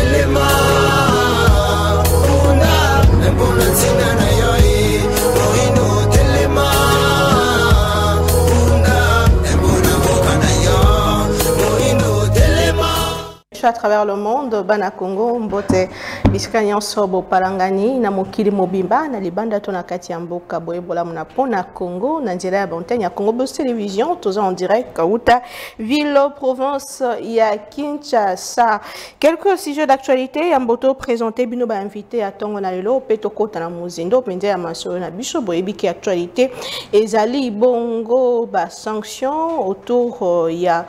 telema una mpona ntina na yo moino telema una mpona mboka na yo moino telema. À travers le monde, Bana Congo, Mbote, Biskanian Sobo, Palangani, na Mokili Mobimba, na Libanda Tonakati Amboka, Boebola Monapona, Congo, Nandiela Bontenya, Congo Bus Télévision, tous en direct, Kauta, ville, province, ya Kinshasa. Quelques sujets d'actualité, Amboto présenté, Binoba invité à Tongo Nalelo, Petoko Tanamuzindo, Pende Amasoro Nabiso, Boebiki actualité, Ezali Bongo, sanction autour, il y a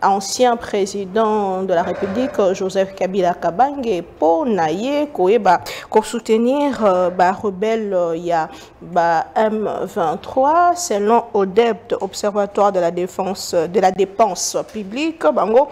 ancien président de la République Joseph Kabila Kabange pour naye koeba pour soutenir rebelle ya M23 selon ODEPT Observatoire de la dépense publique bango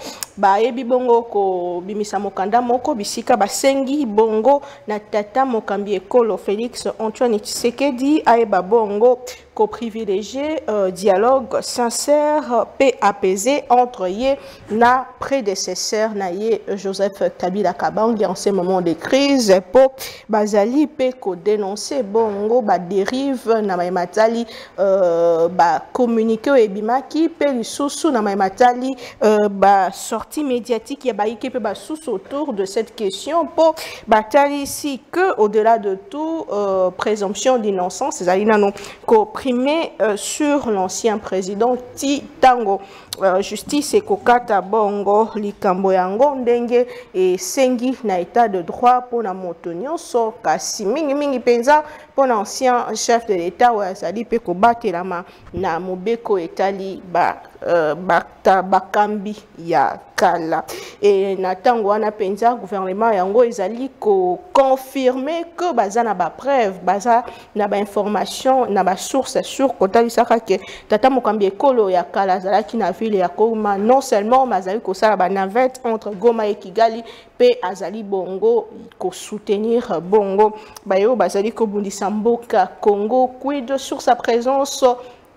ebi bongo ko bimisa mokanda moko bisika basengi bongo na tata mokambi ekolo Félix Antoine Tshisekedi aeba bongo ko privilégier dialogue sincère paix apaisé entre yé na prédécesseur na yé Joseph Kabila Kabange en ces moments de crise pour bazali pe ko dénoncer bongo ba dérive na matali communiqué ebimaki pe lisusu na matali sortie médiatique ya baike pe sous autour de cette question pour batali ici que au-delà de tout présomption d'innocence ezali nano ko primé sur l'ancien président Titango justice et kokata bongo likambo yango ndenge et sengi na état de droit pour na motonyo so kasi mingi penza pour l'ancien chef de l'état ou azali pe ko batelama na mobeko etali bakambi ya kala et na tango wana penza gouvernement yango ezali ko confirmer que baza na ba preuve baza na ba information na ba source sur kotali saka ke tata mokambi ekolo ya kala zalaki na ville ya Goma non seulement mazali ko sala ba navette entre Goma et Kigali pe azali bongo ko soutenir bongo bayo bazali ko bundisa mboka Congo quid sur sa présence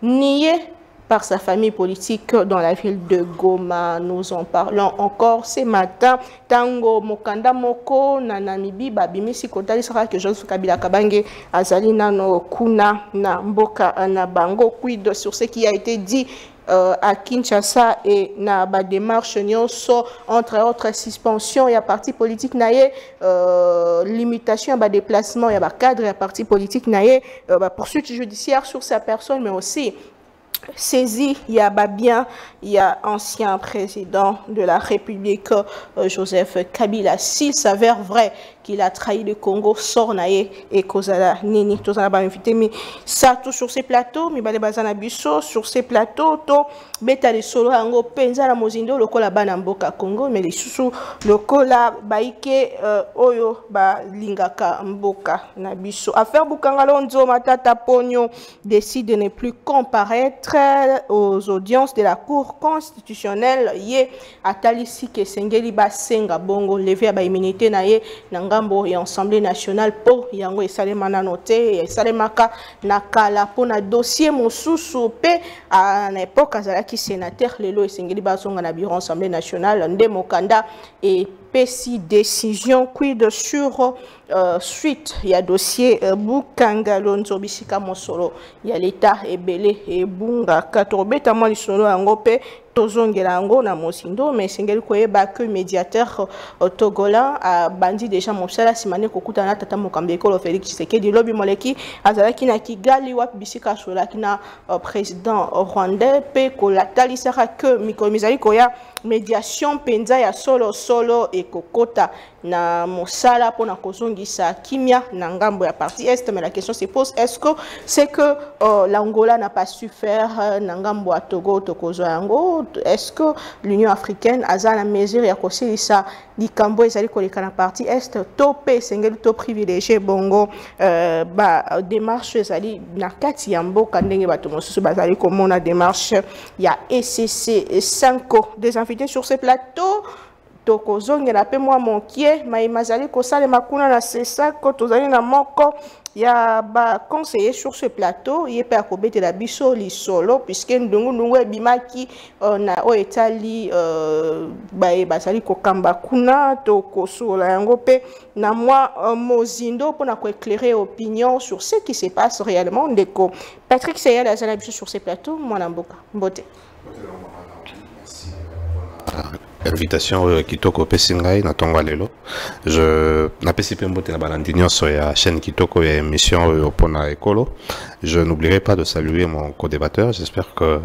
niée par sa famille politique dans la ville de Goma. Nous en parlons encore ce matin. Tango Mokanda Moko na Namibi babimisi kotali saka que Joseph Kabila Kabange azali nano kuna na mboka na bango quid sur ce qui a été dit à Kinshasa et na ba démarche nyonso entre autres suspension ya parti politique naye limitation ba déplacement ya ba cadre ya parti politique naye poursuite judiciaire sur sa personne mais aussi saisi, il y a bien, il y a ancien président de la République Joseph Kabila. S'il s'avère vrai qu'il a trahi le Congo, Sornaye et Kozala Nini, tous on a invité, mais ça tout sur ces plateaux, mais bale bazana biso sur ces plateaux, to beta les solo ango penza la mozindo loko la banamboka Congo, mais les sous loko la baike oyo ba lingaka mboka na biso. Affaire Bukangalonzo Matata Pogno décide de ne plus comparaître aux audiences de la Cour constitutionnelle ye atalisi ke sengeli basenga bongo levé à ba immunité na ye nangambo et Assemblée nationale pour yango esalema na noté esalemaka na kala pona dossier mosusu pe à l'époque azalaki sénateur lelo esengeli bazonga na bureau Assemblée nationale nde mokanda et pesi décision quid sur suite il y a dossier Bukangalonzo bisika mosolo il y a l'état ebele et bunga katobeta mo lisolo yango pe tozongela yango na mosindo mais sengeli koyeba que médiateur togolais a bandi déjà mosala simane kokuta na tata mokambi ekolo Félix Tshisekedi lobi moleki azalaki na Kigali wa bisika solaki na président rwandais pe kolatali saka que mikomizali koya médiation penza ya solo et kokota na mosala pona kozongisa kimia na ngambo ya partie est mais la question se pose est-ce que c'est que l'Angola n'a pas su faire na ngambo ya Togo tokozo yango est-ce que l'Union africaine a la mesure ya kosilisa likambo ezali koleka na partie est topé sengeli to privilégié bongo ba démarche ezali na kati ya mboka ndenge bato mosusu bazali komona démarche ya ECC 5 des invités sur ce plateau tokozongela pe mwa monkie maimazali kosale makuna na sesa ko tozali na moko y a ba conseiller sur ce plateau, il peut accompagner la biso li solo puisque ndungu bimaki na o etali ba sali ko kamba kuna to ko sola yango pe na moi mozindo pour na ko éclairer opinion sur ce qui se passe réellement ndeko Patrick Seyal a la biso sur ce plateau moi na mboka mbote. Invitation Kitoko Pesingai na tonga lelo. Je n'apprécie pas mbote na balandinyo sur la chaîne Kitoko et émission Pona Ekolo. Je n'oublierai pas de saluer mon co-débatteur. J'espère que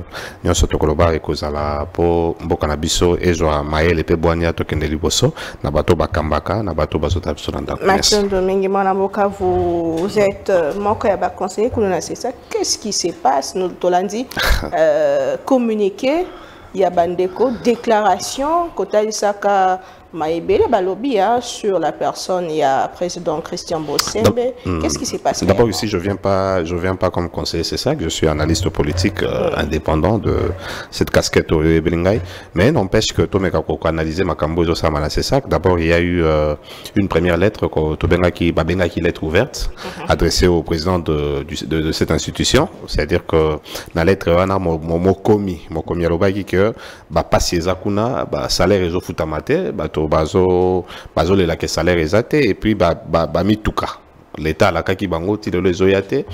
nous sommes Tokoloba et Kozala pour Mboka Nabiso et Joa Maël et Peboania Tokende Liboso, Nabato Bakambaka, Nabato Bazota Solanda. Maxime Domingue, Manaboka, vous êtes mon conseiller, c'est ça. Qu'est-ce qui se passe? Nous t'olandi communiquer. Il y a Bandeko, déclaration, Kota Isaka Maïbele Balobi sur la personne, il y a président Christian Bossembe. Qu'est-ce qui s'est passé? D'abord ici, je viens pas comme conseiller, c'est ça, que je suis analyste politique indépendant de cette casquette au Ebelingay. Mais n'empêche que Tomeka Koko analysé Makambo Samana, c'est ça. D'abord, il y a eu une première lettre, Babengaki lettre ouverte, adressée au président de cette institution. C'est-à-dire que la lettre, mon commis Alobaki que passer Zakuna, salaire et futamate, bazo le ke salaire ezate et puis mituka l'état la kaki bango ti le zoyate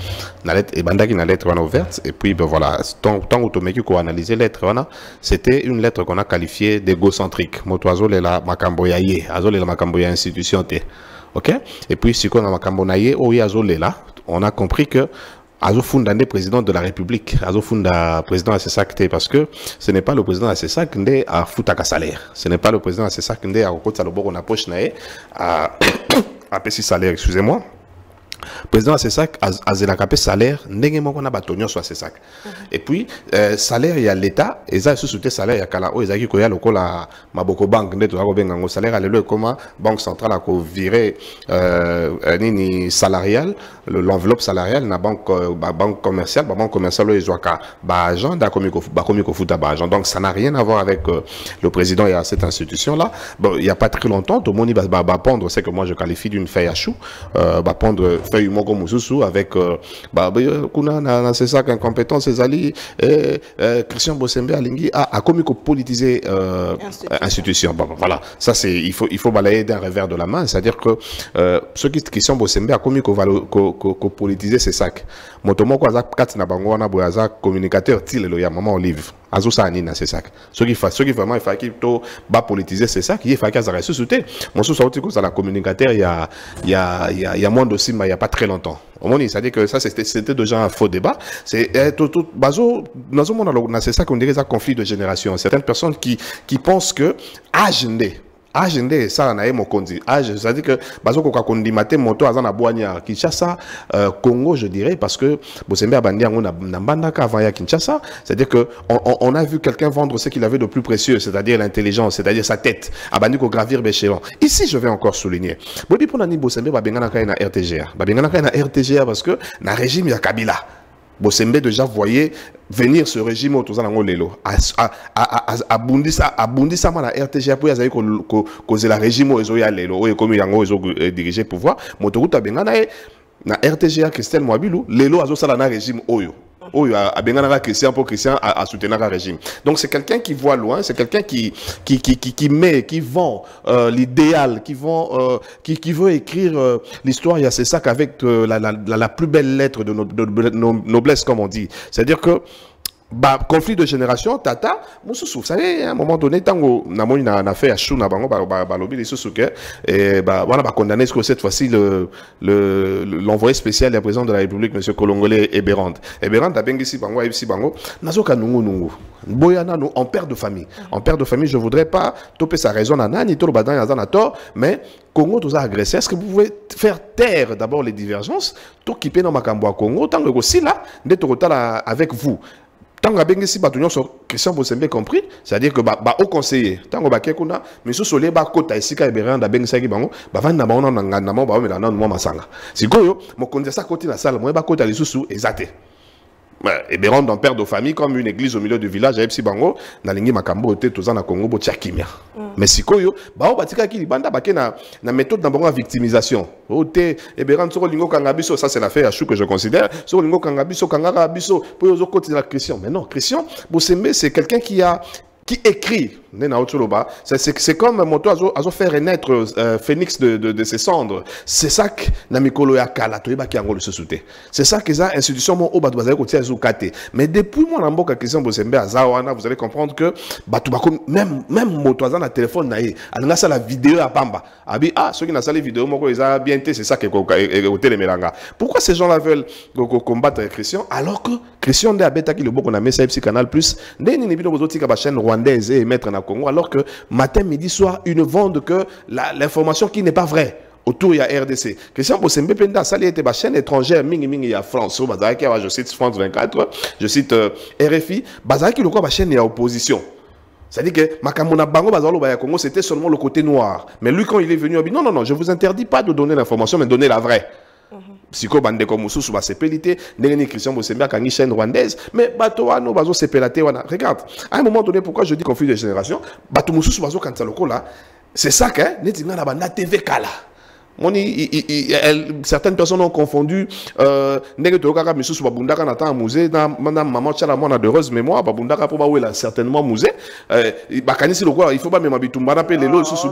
na lettre et bandaki na lettre ouverte et puis voilà tant automeki ko analyser lettre wana c'était une lettre qu'on a qualifiée d'égocentrique motoazo le la makambo ya ye azo le la makambo ya institution te. OK, et puis si qu'on a makambo na ye o yazo le là on a compris que Azofunda est président de la République, Azofunda président à SESAC parce que ce n'est pas le président à SESAC qui a foutaka salaire. Ce n'est pas le président à SESAC qui a recoté le bord on a poche à pessi salaire, excusez-moi. Président c'est ça a zelakapé salaire ndenge qu'on a batonyo soit c'est ça et puis salaire il y a l'état et ça sous salaire il y a kala o ezaki ko ya lokola maboko banque ndeto ko benga ngo salaire alelo comment banque centrale a ko virer nini salarial l'enveloppe salariale na banque commerciale banque commerciale o ezwaka ba agent da komiko futa ba agent donc ça n'a rien à voir avec le président et à cette institution là. Bon il y a pas très longtemps tout le monde va pendre c'est que moi je qualifie d'une feuille à chou va pendre feuille moko mususu avec kuna na c'est ça qu'incompétence ezali Christian Bossembe alingi a commis ko politiser institution. Bon voilà, ça c'est il faut balayer d'un revers de la main, c'est-à-dire que ceux qui Christian Bossembe a commis ko politiser c'est ça. Motomoko azak kat na bango na boyaza communicateur til lo ya maman Olive. Azo sa anina c'est ça. Ceux qui vraiment il faut qu'il to ba politiser c'est ça qui il faut qu'il ça ressusciter. Mon sous sorti ça la communicateur il y a moins de 6 mois il y a pas très longtemps. Au moins c'est-à-dire que ça c'était déjà un faux débat. C'est tout bazo dans c'est ça qu'on dirait ça conflit de génération. Certaines personnes qui pensent que agende ça na mokondi c'est-à-dire que bazo ko kondimate moto azana boanya Kinshasa Congo je dirais parce que Bossembe abandi yango na mbandaka avant ya Kinshasa, c'est-à-dire que on a vu quelqu'un vendre ce qu'il avait de plus précieux, c'est-à-dire l'intelligence, c'est-à-dire sa tête abandi ko gravir béchéron. Ici je vais encore souligner bodi pona ni Bossembe babengana ka na RTGA parce que na régime ya Kabila Bossembe déjà voyait venir ce régime autour de lelo a bundisa mana RTGA pour yazali ko la régime ozo ya lelo o comme yango ozo diriger pouvoir motoruta bengana na RTGA Christian Mwabilu lelo azo sala na régime oyo a bengana Christian pour Christian à soutenir le régime. Donc c'est quelqu'un qui voit loin, c'est quelqu'un qui vend l'idéal, qui veut écrire l'histoire. Il y a c'est ça qu'avec la plus belle lettre de noblesse comme on dit. C'est-à-dire que conflit de génération tata mususu vous savez à un moment donné tango namoni na fait à chou na bango balobi les susuke et voilà condamné ce que cette fois-ci l'envoyé spécial du président de la République monsieur Kolongole Eberand a bengisi bango ici bango nazoka nungu boyana no en père de famille je voudrais pas toper sa raison na nani to badan ya na tort mais Congo tous a agressé. Est-ce que vous pouvez faire taire d'abord les divergences tout qui peut dans makambo à Congo tango aussi là d'être avec vous. Tant que si batunyo so Christian Bossembe compris, c'est-à-dire que au conseiller, tant que bakekuna, mais sous soleil ba kota ici ka Eberand da bengi saki bango, ba vanda ba ona ngana mo ba me na mo masanga. Sikoyo mo konza sa koti na salle, mo ba kota lisusu ezate. Eberand en père de famille comme une église au milieu du village, Epsi bango, na lingi makambo te tozana Congo bo tchakimia. Mais si koyo, bah batika ki libanda bake na méthode d'abord victimisation. Ote et beran soko lingo kangabiso, ça c'est l'affaire à chou que je considère. Soko lingo kangabiso kangara biso pour yo côté de la Christian. Mais non, Christian Bosembe c'est quelqu'un qui écrit. C'est comme Moto a fait renaître Phénix de ses cendres. C'est ça que Namikolo ya Kala toyeba ki angolo se souté. C'est ça que ça institution mon oba doit ko tia zukate. Mais depuis moi namboka Christian Bosembe azawana, vous allez comprendre que même Moto azana téléphone naé, alanga ça la vidéo à Pamba. Abi ceux qui na sali vidéo moko ils bien été, c'est ça que au télémelanga. Pourquoi ces gens-là veulent combattre Christian alors que Christian de abeta ki le boko na mesa Canal Plus, ndeni ni bino bozotika ba chaîne rwandaise et mettre na Congo, alors que matin, midi, soir, ils ne vendent que l'information qui n'est pas vraie. Autour, il y a RDC. Christian Bosembe Penda, ça était ma chaîne étrangère, mingi il y a France, je cite France 24, je cite RFI, Bazaki, le quoi, ma chaîne, il y a opposition. C'est-à-dire que Makamona Bango Bazalo Baya Congo, c'était seulement le côté noir. Mais lui, quand il est venu, il a dit non, je ne vous interdis pas de donner l'information, mais donner la vraie. Psycho bande comme sous ba sepelité ndengeni Christian Bosembe kangi chaîne rwandaise mais bato wano bazo sepelate wana regarde à un moment donné pourquoi je dis conflit de génération bato mususu bazo kanza lokola c'est ça que netinga na banda TV kala certaines personnes ont confondu ndenge tokaka misusu babundaka na temps musée na maman chala mona de heureuse mémoire babundaka po bawela certainement musée bakanisi lokola il faut pas même bitumba na pe lelo susu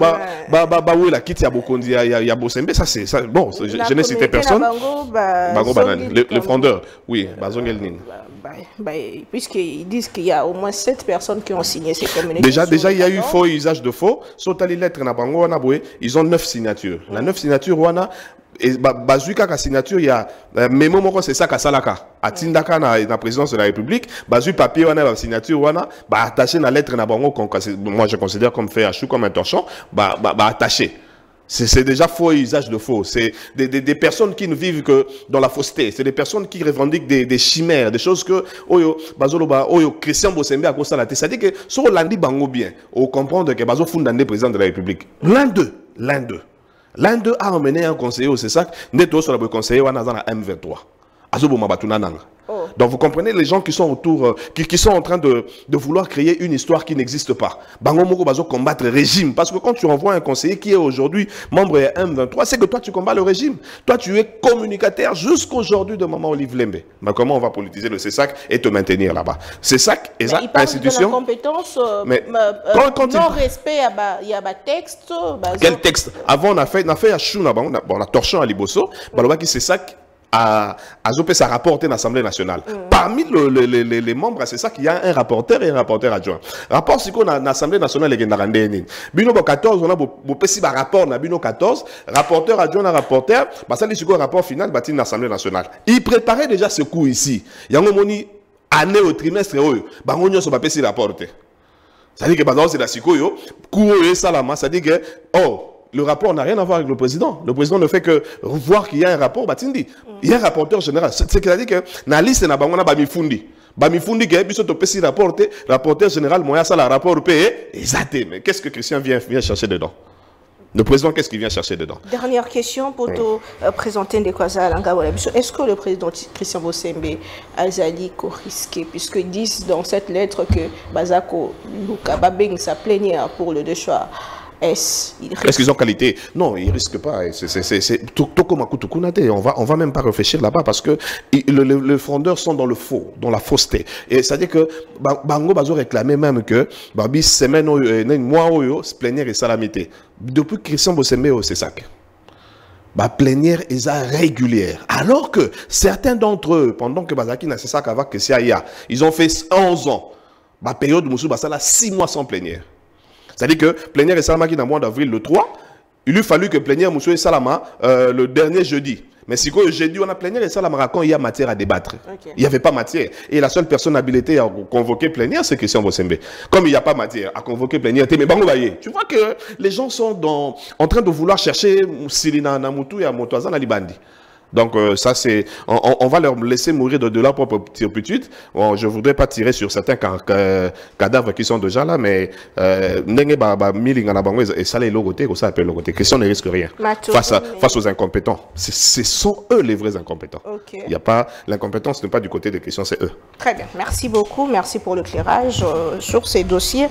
bawela kiti ya bokondi ya Bosembe ça c'est ça bon je n'ai cité personne bango banani le fondeur oui bazongel nini puisqu'ils disent qu'il y a au moins 7 personnes qui ont signé ces communiqués. Déjà il y a eu faux usage de faux. Sotali lettre na bango wana boye, ils ont 9 signatures. La 9 signatures wana et bazuka ka signature il y a memo moko c'est ça ka salaka. Atindaka na présidence de la République, bazu papier wana la signature wana ba attaché na lettre na bango moi je considère comme fait à chou comme un torchon, ba attaché. C'est déjà faux usage de faux. C'est des personnes qui ne vivent que dans la fausseté. C'est des personnes qui revendiquent des chimères, des choses que Oyo Christian Bosembe a constaté la tête. C'est-à-dire que sur l'andi bango bien, on comprend que Bazo Fundandé président de la République. L'un d'eux a emmené un conseiller, c'est ça. Neto sur le conseiller wana na M23. Azobo Mabatuna Nanga. Donc vous comprenez les gens qui sont autour, qui sont en train de vouloir créer une histoire qui n'existe pas. Bango Moko Bazo combattre le régime. Parce que quand tu envoies un conseiller qui est aujourd'hui membre de M23, c'est que toi tu combats le régime. Toi tu es communicateur jusqu'aujourd'hui de Maman Olive Lembe. Mais comment on va politiser le CESAC et te maintenir là-bas? CESAC est une institution. De la compétence, mais non-respect, il y a un texte. Quel texte? Avant on a fait à Chouna, on a torché à Liboso, qui CESAC à Zopé ça rapporté dans l'Assemblée nationale. Parmi les membres, c'est ça qu'il y a un rapporteur et un rapporteur adjoint. Rapport si qu'on a l'Assemblée nationale et Gendarandé. Bino 14, on a un rapport na Bino 14, rapporteur adjoint un rapporteur, ça c'est le rapport final bâti dans l'Assemblée nationale. Il préparait déjà ce coup ici. Il y a un moni année au trimestre bangonyo so pas si rapporté. Ça dit que par exemple c'est la sikoyo, coup et salama, ça dit que le rapport n'a rien à voir avec le président. Le président ne fait que voir qu'il y a un rapport. Il y a un rapporteur général. C'est-à-dire que dans la liste, il y a un bamifundi. Bamifundi qui est rapporteur général, moi, ça, le rapport payé. Exactement. Mais qu'est-ce que Christian vient chercher dedans? Le président, qu'est-ce qu'il vient chercher dedans? Dernière question pour te présenter des causes à l'Angawala. Est-ce que le président Christian Bosembe a risqué, puisqu'ils disent dans cette lettre que Bazako Luka Babeng sa plénière pour le déchoir? Est-ce qu'ils ont qualité? Non, ils ne risquent pas. On va même pas réfléchir là-bas parce que les fondeurs sont dans le faux, dans la fausseté. Et c'est-à-dire que Bango Bazo réclamait même que Babi semaine mois plénière et salamité. Depuis Christian Bosembe c'est ça. La plénière est régulière. Alors que certains d'entre eux, pendant que Bazaki n'a ça qu'avec Kessiaya, ils ont fait 11 ans. La période où Moussou Bassala 6 mois sans plénière. C'est-à-dire que plénière et Salama qui dans le mois d'avril le 3, il lui fallu que plénière Moussou et Salama le dernier jeudi. Mais si le jeudi on a plénière et Salama quand il y a matière à débattre. Okay. Il n'y avait pas matière. Et la seule personne habilitée à convoquer plénière, c'est Christian Bosembe. Comme il n'y a pas matière à convoquer plénière, mais bango baye. Tu vois que les gens sont en train de vouloir chercher Silina Namutu et Motoazan Alibandi. Donc ça c'est, on va leur laisser mourir de leur propre turpitude. Bon, je voudrais pas tirer sur certains cadavres qui sont déjà là, mais et ça les logotés, ça appelle logoté. Question ne risque rien face aux incompétents. Ce sont eux les vrais incompétents. Okay. Il y a pas, l'incompétence n'est pas du côté des questions, c'est eux. Très bien, merci beaucoup, merci pour l'éclairage sur ces dossiers.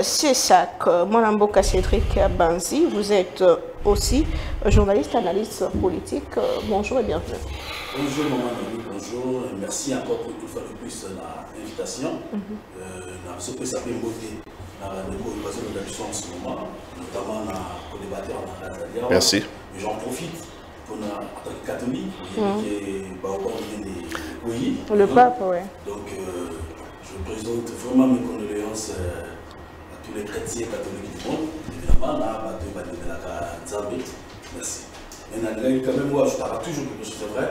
C'est ça que Mwanamboka Cédric Banzi, vous êtes aussi journaliste, analyste politique. Bonjour et bienvenue. Bonjour Maman Nami, bonjour. Merci encore pour une fois de plus l'invitation. Ce que ça peut voter dans l'évaluation en ce moment, notamment dans le débatteur dans la Zadia. Merci. J'en profite pour en tant que catholique, le pape, oui. Donc je présente vraiment mes condoléances à tous les chrétiens catholiques du monde. Évidemment, là, merci. Mais quand même, moi, je parle toujours quelque chose de vrai.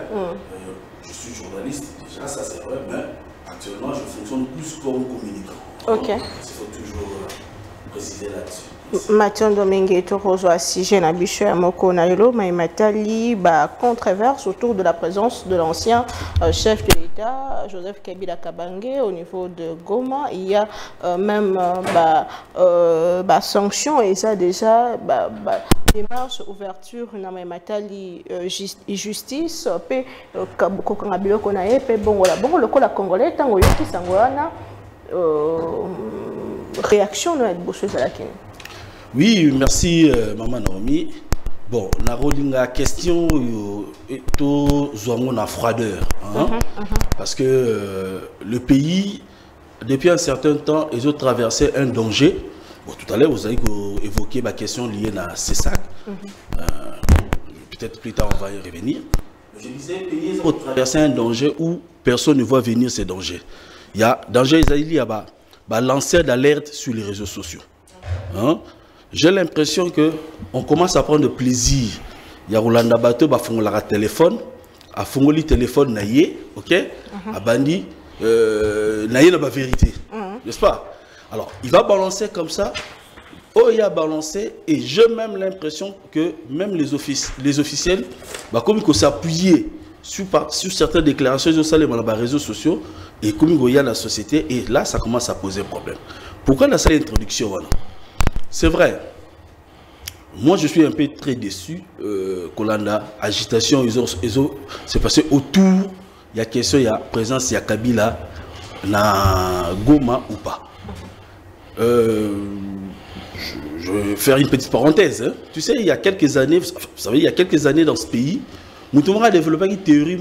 Je suis journaliste, déjà, ça c'est vrai, mais actuellement, je fonctionne plus comme communicant. Ok. Il faut toujours préciser là-dessus. Mathieu Domingue Torozo Sige na bicho ya moko na yelo maimatali ba controverse autour de la présence de l'ancien chef de l'État Joseph Kabila Kabange au niveau de Goma. Il y a même sanction et ça déjà démarche ouverture na maimatali justice pe kokanga biloko na ye pe bongo la congolais tango yoki sangwana réaction na bosso za la Kenya. Oui, merci Maman Naomi. Bon, la question est froideur. Hein? Parce que le pays, depuis un certain temps, ils ont traversé un danger. Bon, tout à l'heure, vous avez évoqué ma question liée à CESAC. Peut-être plus tard, on va y revenir. Je disais, les pays ont traversé un danger où personne ne voit venir ces dangers. Il y a danger, il y a lanceur d'alerte sur les réseaux sociaux. Hein? J'ai l'impression qu'on commence à prendre plaisir. Il y a Rolanda Bato, il y a téléphone, il y a le téléphone, ok? A bandi, il y a la vérité. N'est-ce pas? Alors, il va balancer comme ça. Oh, il a balancé. Et j'ai même l'impression que même les officiels, comme ils s'appuyer sur certaines déclarations sur les réseaux sociaux, et comme il y a la société, et là, ça commence à poser problème. Pourquoi dans cette introduction, voilà? C'est vrai. Moi, je suis un peu très déçu. Kolanda, agitation, c'est passé autour. Il y a question, il y a présence, il y a Kabila, na Goma ou pas. Je vais faire une petite parenthèse. Hein. Tu sais, il y a quelques années, vous savez, il y a quelques années dans ce pays, nous avons développé une théorie,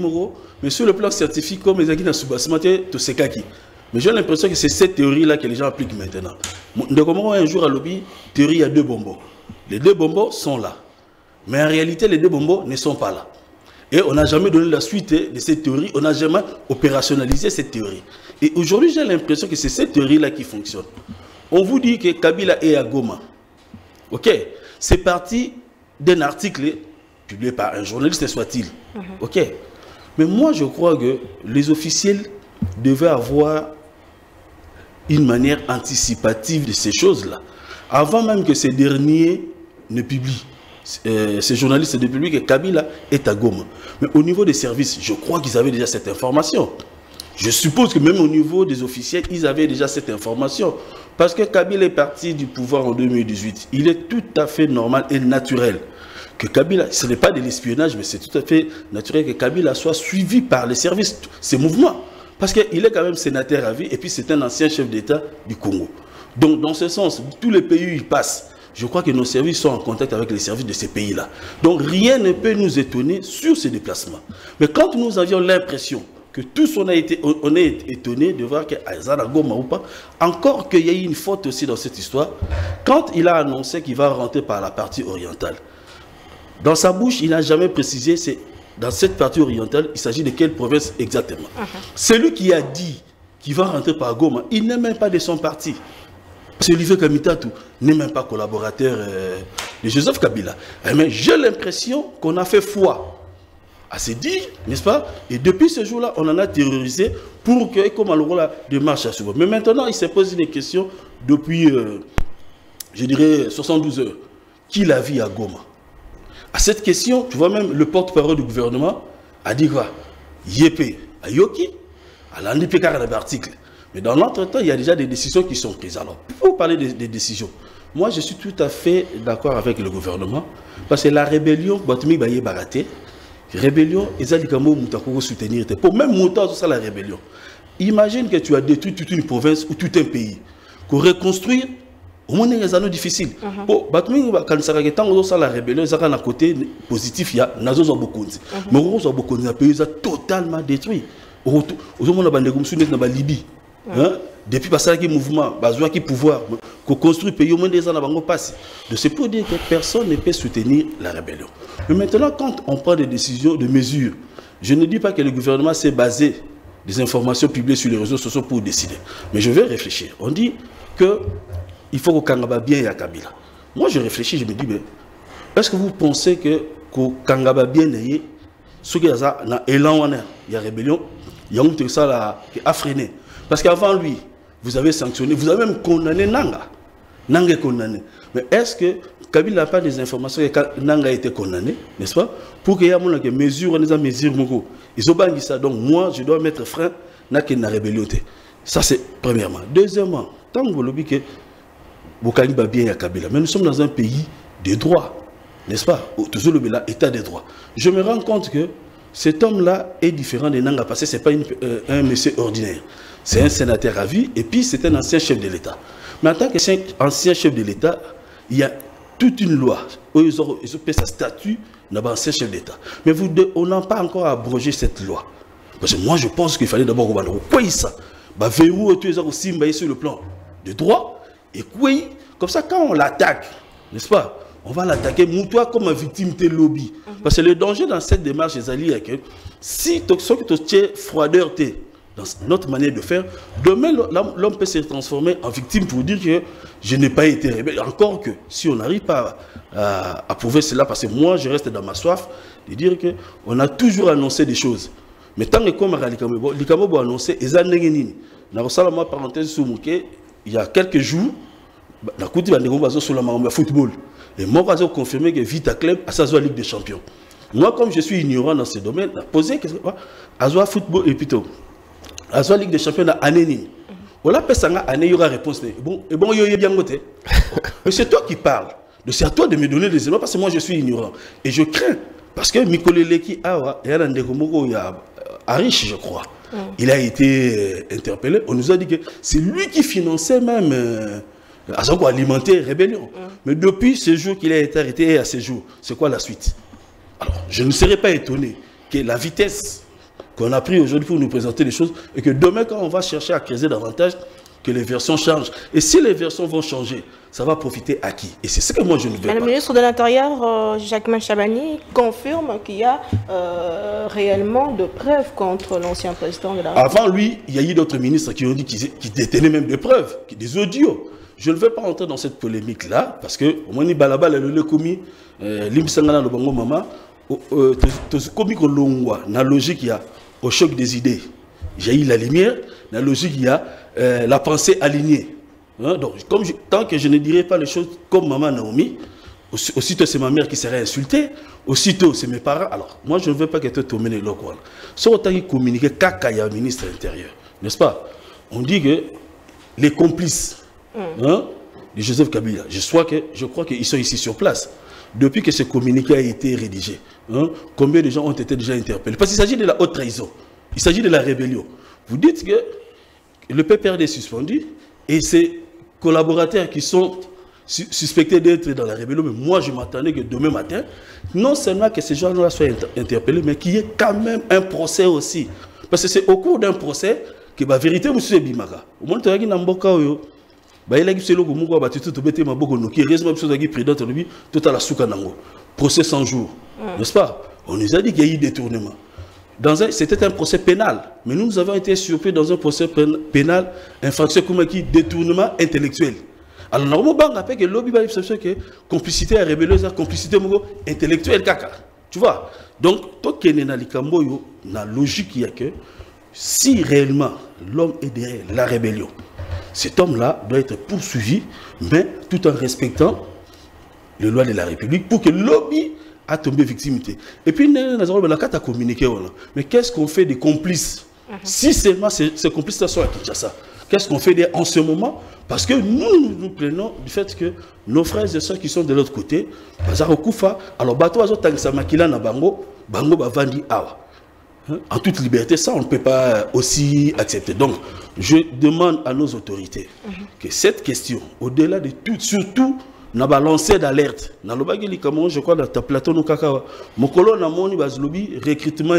mais sur le plan scientifique, comme les Aguinas Subasmate, tout c'est kaki. Mais j'ai l'impression que c'est cette théorie-là que les gens appliquent maintenant. Un jour à l'obby, théorie, il y a deux bonbons. Les deux bonbons sont là. Mais en réalité, les deux bonbons ne sont pas là. Et on n'a jamais donné la suite de cette théorie, on n'a jamais opérationnalisé cette théorie. Et aujourd'hui, j'ai l'impression que c'est cette théorie-là qui fonctionne. On vous dit que Kabila est à Goma. Ok? C'est parti d'un article publié par un journaliste, soit-il. Ok? Mais moi, je crois que les officiels devaient avoir une manière anticipative de ces choses-là. Avant même que ces derniers ne publient, ces journalistes ne publient que Kabila est à Goma. Mais au niveau des services, je crois qu'ils avaient déjà cette information. Je suppose que même au niveau des officiels, ils avaient déjà cette information. Parce que Kabila est parti du pouvoir en 2018. Il est tout à fait normal et naturel que Kabila, ce n'est pas de l'espionnage, mais c'est tout à fait naturel que Kabila soit suivi par les services, ces mouvements. Parce qu'il est quand même sénateur à vie et puis c'est un ancien chef d'État du Congo. Donc dans ce sens, tous les pays où il passe, je crois que nos services sont en contact avec les services de ces pays-là. Donc rien ne peut nous étonner sur ces déplacements. Mais quand nous avions l'impression que tous on est étonné de voir qu'Aïzana Goma ou pas, encore qu'il y a eu une faute aussi dans cette histoire, quand il a annoncé qu'il va rentrer par la partie orientale, dans sa bouche, il n'a jamais précisé, c'est dans cette partie orientale, il s'agit de quelle province exactement. Celui qui a dit qu'il va rentrer par Goma, il n'est même pas de son parti. Olivier Kamitatu n'est même pas collaborateur de Joseph Kabila. Mais j'ai l'impression qu'on a fait foi à se dire, n'est-ce pas? Et depuis ce jour-là, on en a terrorisé pour que, comme à l'euro, la démarche à suivre. Mais maintenant, il s'est posé des questions depuis, je dirais, 72 heures. Qui l'a vu à Goma? À cette question, tu vois même le porte-parole du gouvernement, a dit quoi? Yépé, a Yoki, a l'andipé car l'article. Mais dans l'entretemps, il y a déjà des décisions qui sont prises. Alors, pour parler des décisions, moi je suis tout à fait d'accord avec le gouvernement, parce que la rébellion, Batumi Baye Baraté, rébellion, ils ont dit que Moutakoko soutenir. Pour même Moutakoko, c'est la rébellion. Imagine que tu as détruit toute une province ou tout un pays. Pour reconstruire, au moins il y a des années difficiles. Pour Batumi, quand ça a la rébellion, il y a un côté positif, il y a Nazo Zabokonzi. Mais au Zabokonzi, le pays est totalement détruit. Au moment où on a Libye. Depuis le mouvement, qui pouvoir, qu'on construit le pays, au moins des années passent. Donc c'est pour dire que personne ne peut soutenir la rébellion. Mais maintenant, quand on prend des décisions, des mesures, je ne dis pas que le gouvernement s'est basé des informations publiées sur les réseaux sociaux pour décider. Mais je vais réfléchir. On dit qu'il faut que Kangaba bien et à Kabila. Moi, je réfléchis, je me dis, est-ce que vous pensez que Kangaba bien et ce qui est dans l'élan, il y a rébellion, il y a un truc ça qui a freiné. Parce qu'avant lui, vous avez sanctionné, vous avez même condamné Nanga. Nanga est condamné. Mais est-ce que Kabila n'a pas des informations que Nanga a été condamné, n'est-ce pas? Pour qu'il y ait des mesures, ils ont banni ça. Donc moi, je dois mettre frein à la rébellion. Ça, c'est premièrement. Deuxièmement, tant que vous le dites que Bokani va bien à Kabila, mais nous sommes dans un pays de droits, n'est-ce pas? Toujours le état des droits. Je me rends compte que cet homme-là est différent de Nanga parce que ce n'est pas un monsieur ordinaire. C'est un sénateur à vie et puis c'est un ancien chef de l'État. Mais en tant qu'ancien chef de l'État, il y a toute une loi. Ils ont fait sa statut d'ancien chef d'État. Mais on n'a pas encore abrogé cette loi. Parce que moi je pense qu'il fallait d'abord quoi ça verrou aussi sur le plan de droit. Et comme ça quand on l'attaque, n'est-ce pas? On va l'attaquer, toi comme victime de lobby. Parce que le danger dans cette démarche, c'est que si tu es froideur, dans notre manière de faire, demain l'homme peut se transformer en victime pour dire que je n'ai pas été rebelle. Encore que si on n'arrive pas à prouver cela, parce que moi je reste dans ma soif de dire qu'on a toujours annoncé des choses. Mais tant que comme Likamobo a annoncé, il y a quelques jours, la Coupe de sur la football. Et moi, j'ai confirmé que Vita Club a sa Ligue des Champions. Moi, comme je suis ignorant dans ce domaine, j'ai posé question à football et plutôt à la Ligue des Champions à Anénine. On l'a fait il y aura réponse. Bon, il y a bien côté. Mais c'est toi qui parles. C'est à toi de me donner des éléments parce que moi, je suis ignorant. Et je crains. Parce que Mikoleleki Awa, il y a un Ndekomoko, il y a Arish, je crois. Il a été interpellé. On nous a dit que c'est lui qui finançait même alimenter rébellion. Mais depuis ce jour qu'il a été arrêté et à ce jour, c'est quoi la suite? Alors, je ne serais pas étonné que la vitesse qu'on a pris aujourd'hui pour nous présenter les choses et que demain, quand on va chercher à creuser davantage, que les versions changent. Et si les versions vont changer, ça va profiter à qui? Et c'est ce que moi je ne veux pas. Le ministre de l'Intérieur, Jacquemain Chabani, confirme qu'il y a réellement de preuves contre l'ancien président de la République. Avant lui, il y a eu d'autres ministres qui ont dit qu'ils détenaient même des preuves, des audios. Je ne veux pas entrer dans cette polémique-là, parce que au moins, Balaba, le commis, l'Imsangana, le Bango Mama, commis que l'on voit, dans la logique, il y a au choc des idées. J'ai eu la lumière, dans la logique, il y a la pensée alignée. Hein? Donc, tant que je ne dirai pas les choses comme maman Naomi, aussitôt c'est ma mère qui serait insultée, aussitôt c'est mes parents. Alors, moi je ne veux pas que tu te menes le coin. Si on t'a communiqué, Kakaya, ministre intérieur, n'est-ce pas? On dit que les complices de Joseph Kabila, je crois qu'ils sont ici sur place. Depuis que ce communiqué a été rédigé, combien de gens ont été déjà interpellés? Parce qu'il s'agit de la haute trahison, il s'agit de la rébellion. Vous dites que le PPRD est suspendu et ses collaborateurs qui sont suspectés d'être dans la rébellion, mais moi je m'attendais que demain matin, non seulement que ces gens-là soient interpellés, mais qu'il y ait quand même un procès aussi. Parce que c'est au cours d'un procès que la vérité est bimaka. Au moment où il y a un procès 100 jours, n'est-ce pas? On nous a dit qu'il y a eu détournement. C'était un procès pénal, mais nous avons été surpris dans un procès pénal, infraction comme qui détournement intellectuel. Alors normalement, on rappelle que lobby va que complicité rébelleuse, complicité intellectuelle caca. Tu vois? Donc, toi qui es dans la logique il y a que si réellement l'homme est derrière la rébellion, cet homme-là doit être poursuivi, mais tout en respectant les lois de la République pour que le lobby a tombé victime. Et puis, la carte a communiqué. Mais qu'est-ce qu'on fait des complices? Si seulement ces complices sont à Kinshasa, qu'est-ce qu'on fait en ce moment? Parce que nous prenons du fait que nos frères et sœurs qui sont de l'autre côté, alors bateau Makila na bango ba vandi awa. En toute liberté, ça on ne peut pas aussi accepter. Donc, je demande à nos autorités que cette question, au-delà de tout, surtout, n'a pas lancé d'alerte. Dans le bagage, je crois, dans ta plateau, mon colon a mon recrutement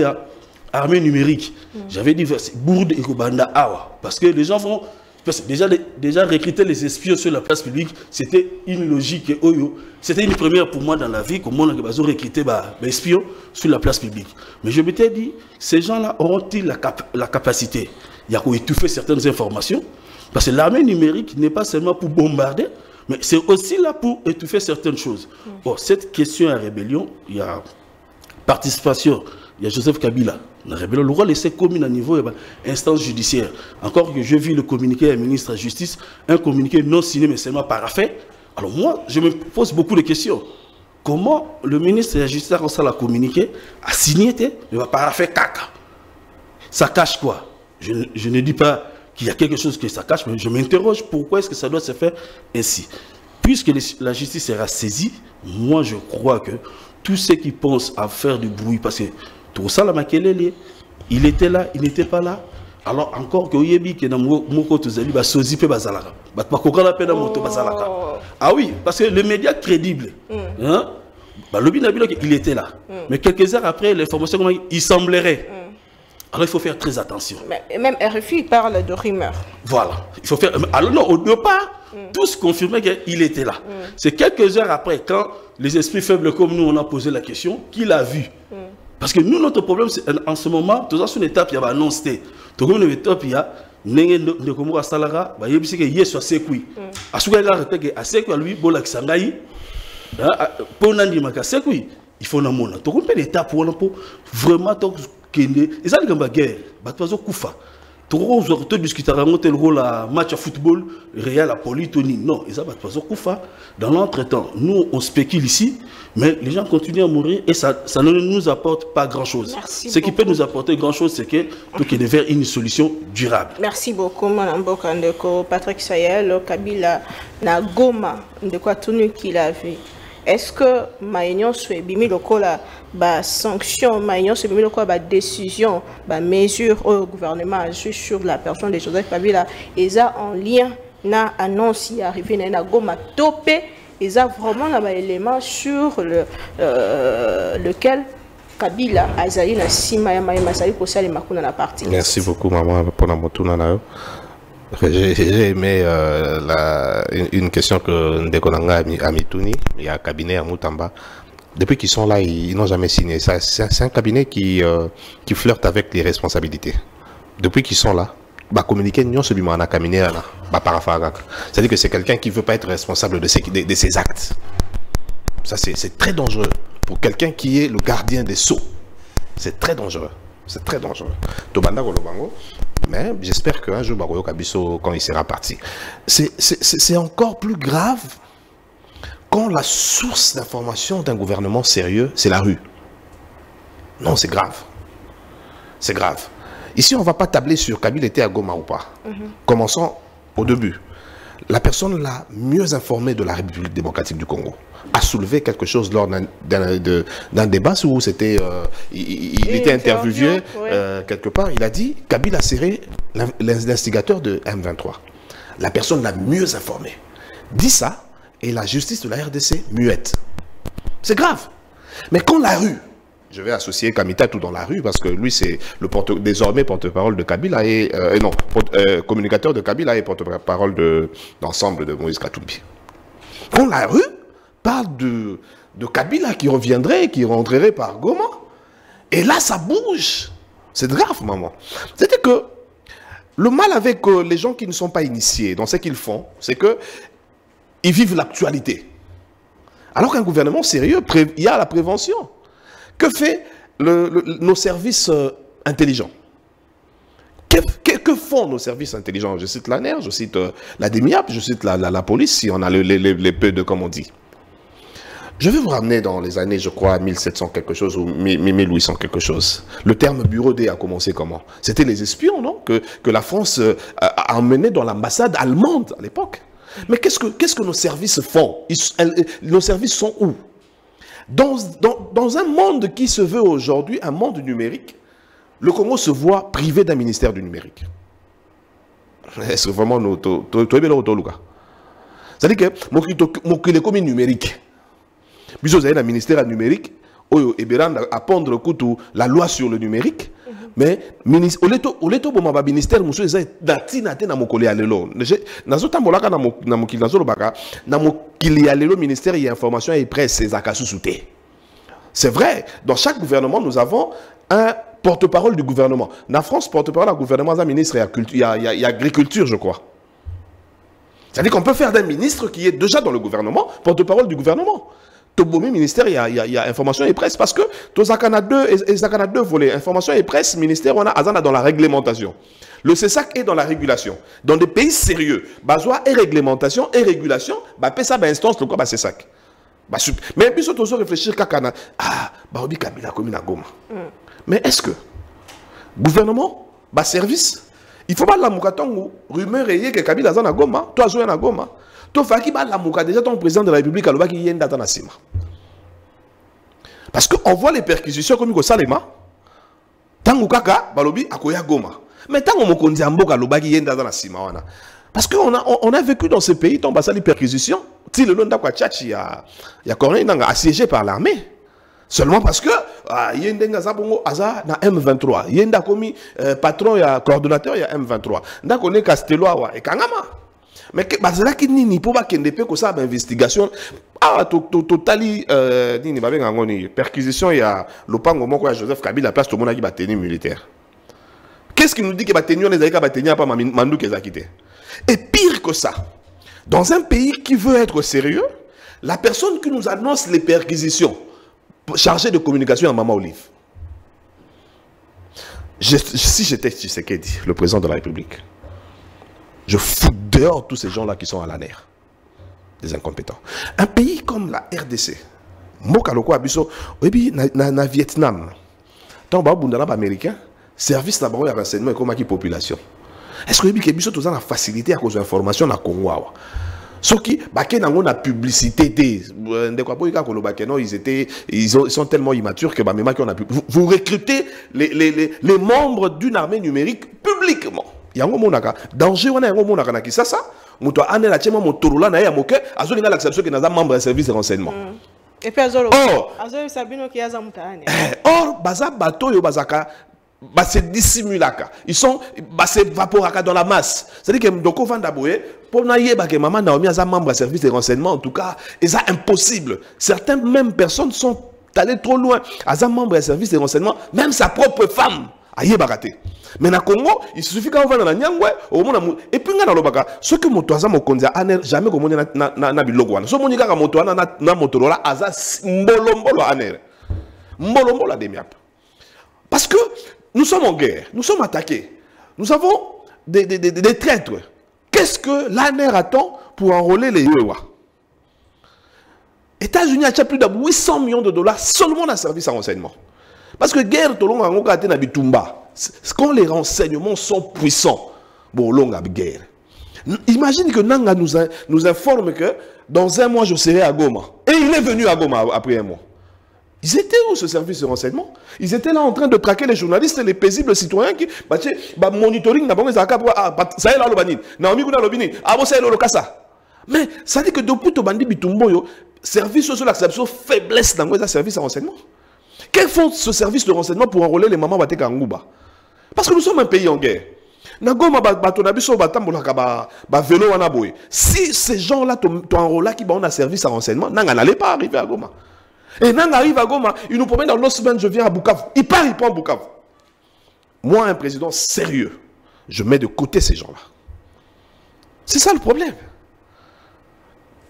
armée numérique. J'avais dit Bourde et Kobanda Awa. Parce que les gens vont. Déjà recruter les espions sur la place publique, c'était une logique. C'était une première pour moi dans la vie, comment on a recruté des espions sur la place publique. Mais je m'étais dit, ces gens-là auront-ils la capacité d'étouffer certaines informations? Parce que l'armée numérique n'est pas seulement pour bombarder, mais c'est aussi là pour étouffer certaines choses. Or, cette question à rébellion, il y a participation. Il y a Joseph Kabila. Le roi laissé commune à niveau instance judiciaire. Encore que je vis le communiqué du ministre de la Justice, un communiqué non signé mais seulement paraphé. Alors moi, je me pose beaucoup de questions. Comment le ministre de la Justice a reçu la communiqué, a signé, mais va paraphé caca? Ça cache quoi? Je ne dis pas qu'il y a quelque chose que ça cache, mais je m'interroge pourquoi est-ce que ça doit se faire ainsi. Puisque la justice sera saisie, moi je crois que tous ceux qui pensent à faire du bruit, parce que tout ça, la Makelele, il était là, il n'était pas là. Alors encore que Oyebi, que dans mon côté, vous allez sozi pe bazalaka. Ah oui, parce que le média crédible, hein, il était là. Mais quelques heures après, l'information, il semblerait. Alors il faut faire très attention. Mais même RFI parle de rumeurs. Voilà. Il faut faire. Alors non, au départ, tous confirmaient qu'il était là. C'est quelques heures après, quand les esprits faibles comme nous, on a posé la question, qu'il a vu. Parce que nous, notre problème, c'est en ce moment, tout ça, sur une étape, il y a annoncé. Tout comme une étape, il y a de comment Salara, il y a que yes soit séquille. À ce moment-là, il y a séquille, lui, Bola Kisangaï, pour Nandi Maka séquille, il faut en mona. Tout comme une étape pour vraiment, et ça, c'est une guerre. Batouazo Koufa. Tu discuter le rôle à match à football, réel à polytonie. Non, et ça, Batouazo Koufa. Dans l'entretemps, nous, on spécule ici, mais les gens continuent à mourir et ça ne nous apporte pas grand-chose. Ce qui peut nous apporter grand-chose, c'est qu'il y ait vers une solution durable. Merci beaucoup, Mme Bokandeko. Patrick Sayel, Kabila, na Goma, de quoi tout nu qu'il a vu. Est-ce que Maïnion soit bimi lokola ba sanction, Maïnion soit bimi lokola ba décision, ba mesure au gouvernement juste sur la personne de Joseph Kabila, et ça en lien na annonce y arrivé na Goma topé, et ça vraiment un élément sur lequel Kabila a zali na sima ya maïma zali ko sali makuna na partie. Merci beaucoup maman pour la motuna na. J'ai aimé une question que Ndekonanga a mituni, il y a un cabinet à Moutamba. Depuis qu'ils sont là, ils n'ont jamais signé. C'est un cabinet qui flirte avec les responsabilités. Depuis qu'ils sont là, communiquer non seulement un cabinet, c'est-à-dire que c'est quelqu'un qui ne veut pas être responsable de ses actes. Ça, c'est très dangereux pour quelqu'un qui est le gardien des sceaux. C'est très dangereux. C'est très dangereux. Mais j'espère qu'un jour, Baroyo Kabiso, quand il sera parti, c'est encore plus grave quand la source d'information d'un gouvernement sérieux, c'est la rue. Non, c'est grave. C'est grave. Ici, on ne va pas tabler sur Kabila était à Goma ou pas. Commençons au début. La personne la mieux informée de la République démocratique du Congo a soulevé quelque chose lors d'un débat où c'était, il était interviewé quelque part. Il a dit Kabila serait l'instigateur de M23. La personne la mieux informée dit ça et la justice de la RDC muette. C'est grave. Mais quand la rue, je vais associer Kamita tout dans la rue parce que lui c'est le désormais porte-parole de Kabila et communicateur de Kabila et porte-parole d'ensemble de Moïse Katumbi. Quand la rue parle de Kabila qui reviendrait, qui rentrerait par Goma, et là ça bouge. C'est grave, maman. C'est que le mal avec les gens qui ne sont pas initiés dans ce qu'ils font, c'est que ils vivent l'actualité. Alors qu'un gouvernement sérieux, il y a la prévention. Que fait nos services intelligents? Que font nos services intelligents? Je cite l'ANER, je cite la DEMIAP, je cite la police, si on a les peu de comme on dit. Je vais vous ramener dans les années, je crois, 1700 quelque chose ou 1800 quelque chose. Le terme bureau D a commencé comment? C'était les espions, non, que la France a emmené dans l'ambassade allemande à l'époque. Mais qu'est-ce que nos services font? Nos services sont où? Dans un monde qui se veut aujourd'hui un monde numérique, le Congo se voit privé d'un ministère du numérique. Est-ce que vraiment nous... C'est-à-dire que mon comme numérique. Puis vous avez un ministère numérique, et à pondre le coup la loi sur le numérique. Mais au leto bon ministère monsieur eza datina te na mokoli alelo nazo tambolaka na mokili nazo lobaka na mokili alelo ministère et information et presse ezaka susute. C'est vrai, dans chaque gouvernement nous avons un porte-parole du gouvernement. Na France porte-parole du gouvernement c'est un ministre il y a agriculture je crois. C'est-à-dire qu'on peut faire d'un ministre qui est déjà dans le gouvernement porte-parole du gouvernement. Tobomi ministère, il y a information et presse parce que tous les deux volets, information et presse, ministère, on a dans la réglementation. Le CESAC est dans la régulation. Dans des pays sérieux, bazoa et réglementation et régulation, bah ça instance le quoi bah CESAC. Mais puis surtout réfléchir kakana obi Kabila comme na Goma. Mais est-ce que gouvernement bah service il faut pas la mukatongo rumeur et que Kabila za na Goma, toi zo na Goma. Déjà ton président de la République a qui yenda dans la cima. Parce qu'on voit les perquisitions comme Salema, tango kaka balobi akoya Goma. Mais tango mokonzi amboka loba qui yenda dans la cima wana. Parce qu'on a vécu dans ce pays ton basa les perquisitions, ti le londa kwa tchachi ya Corée nanga assiégé par l'armée. Seulement parce que yenda zabongo aza na M23, yenda komi patron ya coordonnateur ya M23. Nda koné Casteloa et Kangama. Mais c'est là qu'il n'y a pas de investigation. Totali, perquisition, il y a l'opango moko Joseph Kabila, place tout le monde qui va tenir militaire. Qu'est-ce qui nous dit que va tenir les aïkas va tenir pas Mandou qui a quitté? Et pire que ça, dans un pays qui veut être sérieux, la personne qui nous annonce les perquisitions, chargée de communication à Maman Olive. Si j'étais Tshisekedi, le président de la République, je fous dehors tous ces gens-là qui sont à la nerf. Des incompétents. Un pays comme la RDC, Mokaloko Abisso, na Vietnam, tant que américain, service na de renseignement et comme la population. Est-ce que les Abisso ont la facilité à cause de l'information na Congo? Ce qui, la publicité, ils sont tellement immatures que vous recrutez les membres d'une armée numérique publiquement. Yango monaka danger wana yango monaka na Kisasa muto anela chema motorola na ya moke azolinga l'acception que naza membre de service de renseignement et puis azolo sabino ki yaza mutaane or baza bato yo bazaka ba se dissimulaka ils sont ba se vaporaka dans la masse c'est-à-dire que ndoko vanda boye pour na yeba que maman Naomi aza membre de service de renseignement en tout cas c'est impossible. Certaines mêmes personnes sont allées trop loin aza membre de service de renseignement même sa propre femme aye baraté. Mais na Congo, il suffit qu'on va dans la Nyangwe, et puis dans le baka, ce que motoaza mokonza aner jamais comme na bilogwana. Ce monika motoana na motorola aza mbolombolo aner. Mbolombolo demiap. Parce que nous sommes en guerre, nous sommes attaqués. Nous avons des traîtres. Qu'est-ce que l'ANR attend pour enrôler les Yowa? États-Unis a plus de 800 millions de dollars seulement dans le service à renseignement. Parce que guerre, quand les renseignements sont puissants, bon, longue guerre. Imagine que Nanga nous informe que dans un mois, je serai à Goma. Et il est venu à Goma après un mois. Ils étaient où, ce service de renseignement? Ils étaient là en train de traquer les journalistes et les paisibles citoyens qui... monitoring, ça est là, le banine. Naomi Gouda, le bini. Ah, bon, ça est le kassa. Mais ça dit que depuis tout bandi bitumbo, service sur l'acception faiblesse dans le service de renseignement. Quels font ce service de renseignement pour enrôler les mamans Bateka Ngouba? Parce que nous sommes un pays en guerre. Si ces gens-là t'ont enrôlé qui ont un service à renseignement, Nanga n'allait pas arriver à Goma. Et Nanga arrive à Goma, il nous promène dans 2 semaines, je viens à Bukavu. Il prend Bukavu. Moi, un président sérieux, je mets de côté ces gens-là. C'est ça le problème.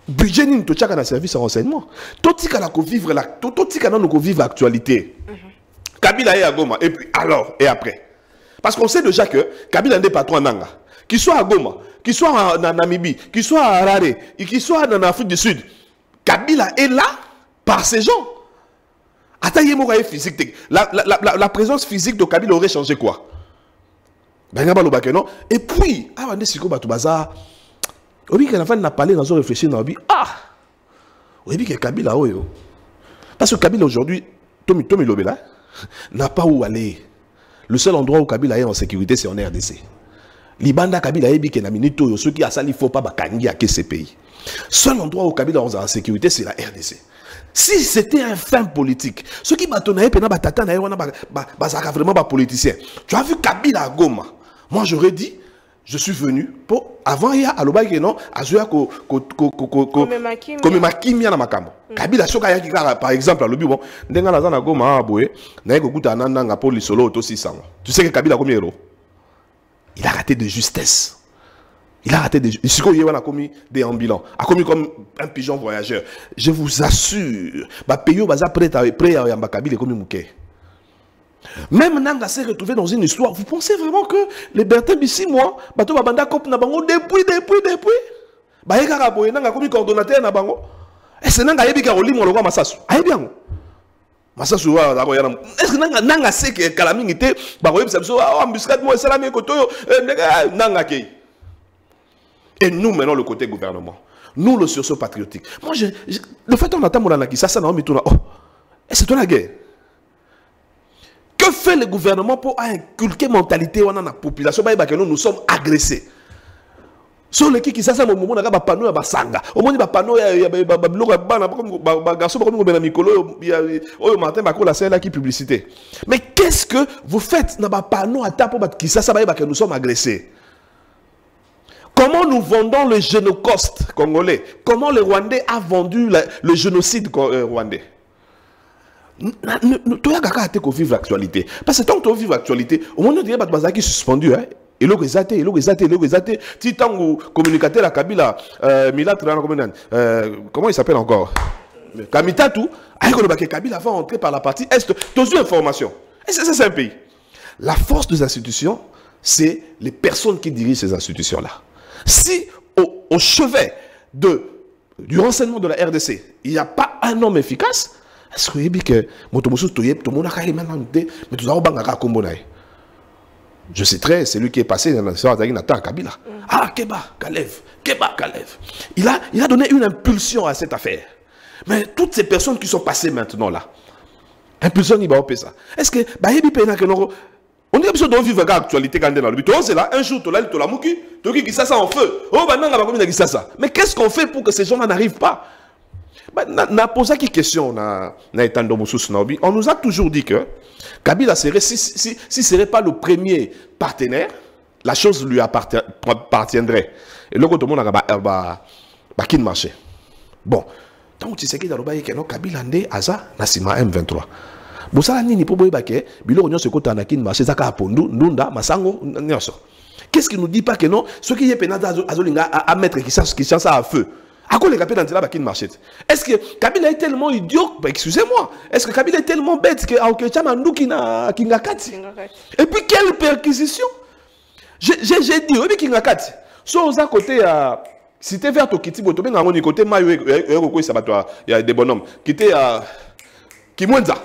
Budget ni to tchaka na service à renseignement. Totika la ko vivre la totika na ko vivre l'actualité. Kabila est à Goma et puis alors et après. Parce qu'on sait déjà que Kabila est patron Nanga. Qu'il soit à Goma, qu'il soit en Namibie, qu'il soit à Harare, qu'il soit en Afrique du Sud. Kabila est là par ces gens. Physique. La présence physique de Kabila aurait changé quoi? Et puis, avant de se dire, Obi que la femme n'a parlé dans son réfléchir dans Obi. Ah, Obi que Kabila parce que Kabila aujourd'hui, Tommy Lobela n'a pas où aller. Le seul endroit où Kabila est en sécurité, c'est en RDC. Libanda Kabila est bien minito, ceux qui a ça, il faut pas bakangi à ces pays. Seul endroit où Kabila est en sécurité, c'est la RDC. Si c'était un fin politique, ceux qui bâtonnaient pena batata na wana vraiment pas politicien. Tu as vu Kabila à Goma. Moi j'aurais dit je suis venu pour avant il y a aloba que non azuya ko comme makimia na makambo. Kabila soka yaki par exemple à lobi bon ndenga na zana Goma boye na ko kuta nanda nga pour lisolo auto 600. Tu sais que Kabila combien euro? Il a raté de justesse. Il a raté des... Il a commis des ambulants. Il a commis comme un pigeon voyageur. Je vous assure. Même Nanga s'est retrouvé dans une histoire. Vous pensez vraiment que les Bertin Bissi, moi, Bato Babanda Kop Nabango, depuis. Baïka Boye, Nanga commis coordonnateur Nabango. Et c'est Nanga Yebi Karoli, mon roi Massasu. Aïe bien. Massasu, est-ce que Nanga sait que Kalaming était, Baroye Samso, embuscade, moi, Salami Kotoyo, Nanga Kei. Et nous, maintenant, le côté gouvernement. Nous, le sursaut patriotique. Moi, le fait qu'on attend Moulana ça n'a pas oh, c'est toi la guerre. Que fait le gouvernement pour inculquer mentalité dans la population? Nous sommes agressés. Sur le qui ça, c'est mon moment, on a panneau à Sanga. Au moins, il y a panneau, il y a garçon comme Mikolo, il y a Martin Bako, la scène là qui publicité. Mais qu'est-ce que vous faites dans le panneau à taper pour qui ça, que nous sommes agressés? Comment nous vendons le génocide congolais? Comment le Rwandais a vendu le génocide rwandais? Tu as vivre l'actualité. Parce que tant que tu vis l'actualité, au moment où tu as été suspendu, et le résaté. Si tant que communicateur à Kabila, comment il s'appelle encore? Kamitatu, Kabila va entrer par la partie est. Tu as eu information. Et ça, c'est un pays. La force des institutions, c'est les personnes qui dirigent ces institutions-là. Si au chevet du renseignement de la RDC, il n'y a pas un homme efficace, est-ce que vous savez que je sais très, c'est lui qui est passé dans l'histoire d'Aguinata Kabila. Ah, Keba, Kalev. Il a donné une impulsion à cette affaire. Mais toutes ces personnes qui sont passées maintenant là, impulsion, il va ça. Est-ce que, on dit que vivre l'actualité quand on est dans le but. C'est là, un jour, tu as mouki, tu as ça en feu. Oh, ça. Mais qu'est-ce qu'on fait pour que ces gens-là n'arrivent pas? On a posé une question. On nous a toujours dit que Kabila serait, si serait pas le premier partenaire, la chose lui appartiendrait. Et là, tout le monde a qui marché. Bon, tant que tu sais que Kabila est Aza, Nassima M23. Bosala nini po boye bake biloko nyonso ko tanakin marché zaka pondu ndunda masango nyonso. Qu'est-ce qui nous dit pas que non ceux qui est penada azolinga à mettre qui cherche ça à feu. À quoi les Kabila dans la bakin marché? Est-ce que Kabila est tellement idiot? Bah, excusez-moi. Est-ce que Kabila est tellement bête que Aokechama Ndukina Kingakati? Et puis quelle perquisition? J'ai dit oui Kingakati. So aux à côté à cité verte au Kitibo to benga ngoni côté mayo ko sabatwa il y a des bonhommes qui étaient à Kimwenza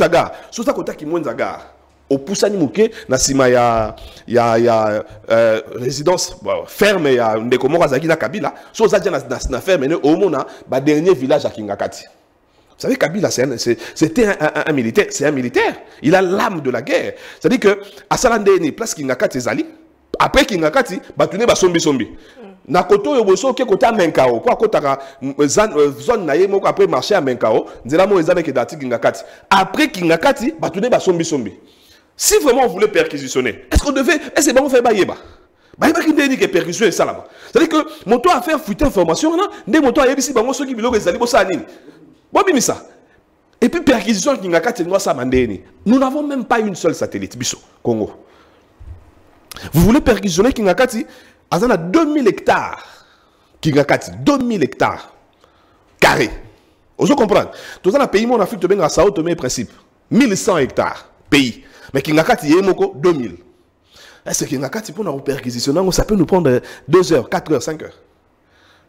Gare. Sur ça côté Kimwenza Gare. Au Poussani Mouké, na sima ya résidence ferme ya ndeko Morazaki na Kabila. Sur ça na ferme au mona ba dernier village à Kingakati. Vous savez Kabila c'était un militaire, c'est un militaire. Il a l'âme de la guerre. C'est-à-dire que à Salandeni place Kingakati zali, après Kingakati batune ba sombi. Na koto yo boso ke kota Menkao kwa kota zone na yemo après marché à Menkao nzela mo ezame ke dati Kingakati après Kingakati batune ba sombi. Si vraiment on voulait perquisitionner, est-ce qu'on devait est-ce bon faire baïeba qui dit que perquisition ça là-bas. C'est-à-dire que moto a fait fuiter information là, des moto a yebisi bango soki biloko ezali bosa nini. Bon bimisa. Et puis perquisition Kingakati ngwa sa mandeni. Nous n'avons même pas une seule satellite biso Congo. Vous voulez perquisitionner Kingakati? Azana 2000 hectares. Kingakati, 2000 hectares carrés. Vous comprenez? Tout ça, dans le pays, en Afrique, tu as Sao Tomé principe. 1100 hectares pays. Mais Kingakati, il y a 2000. Est-ce que Kingakati, pour nous perquisitionner, ça peut nous prendre 2 heures, 4 heures, 5 heures?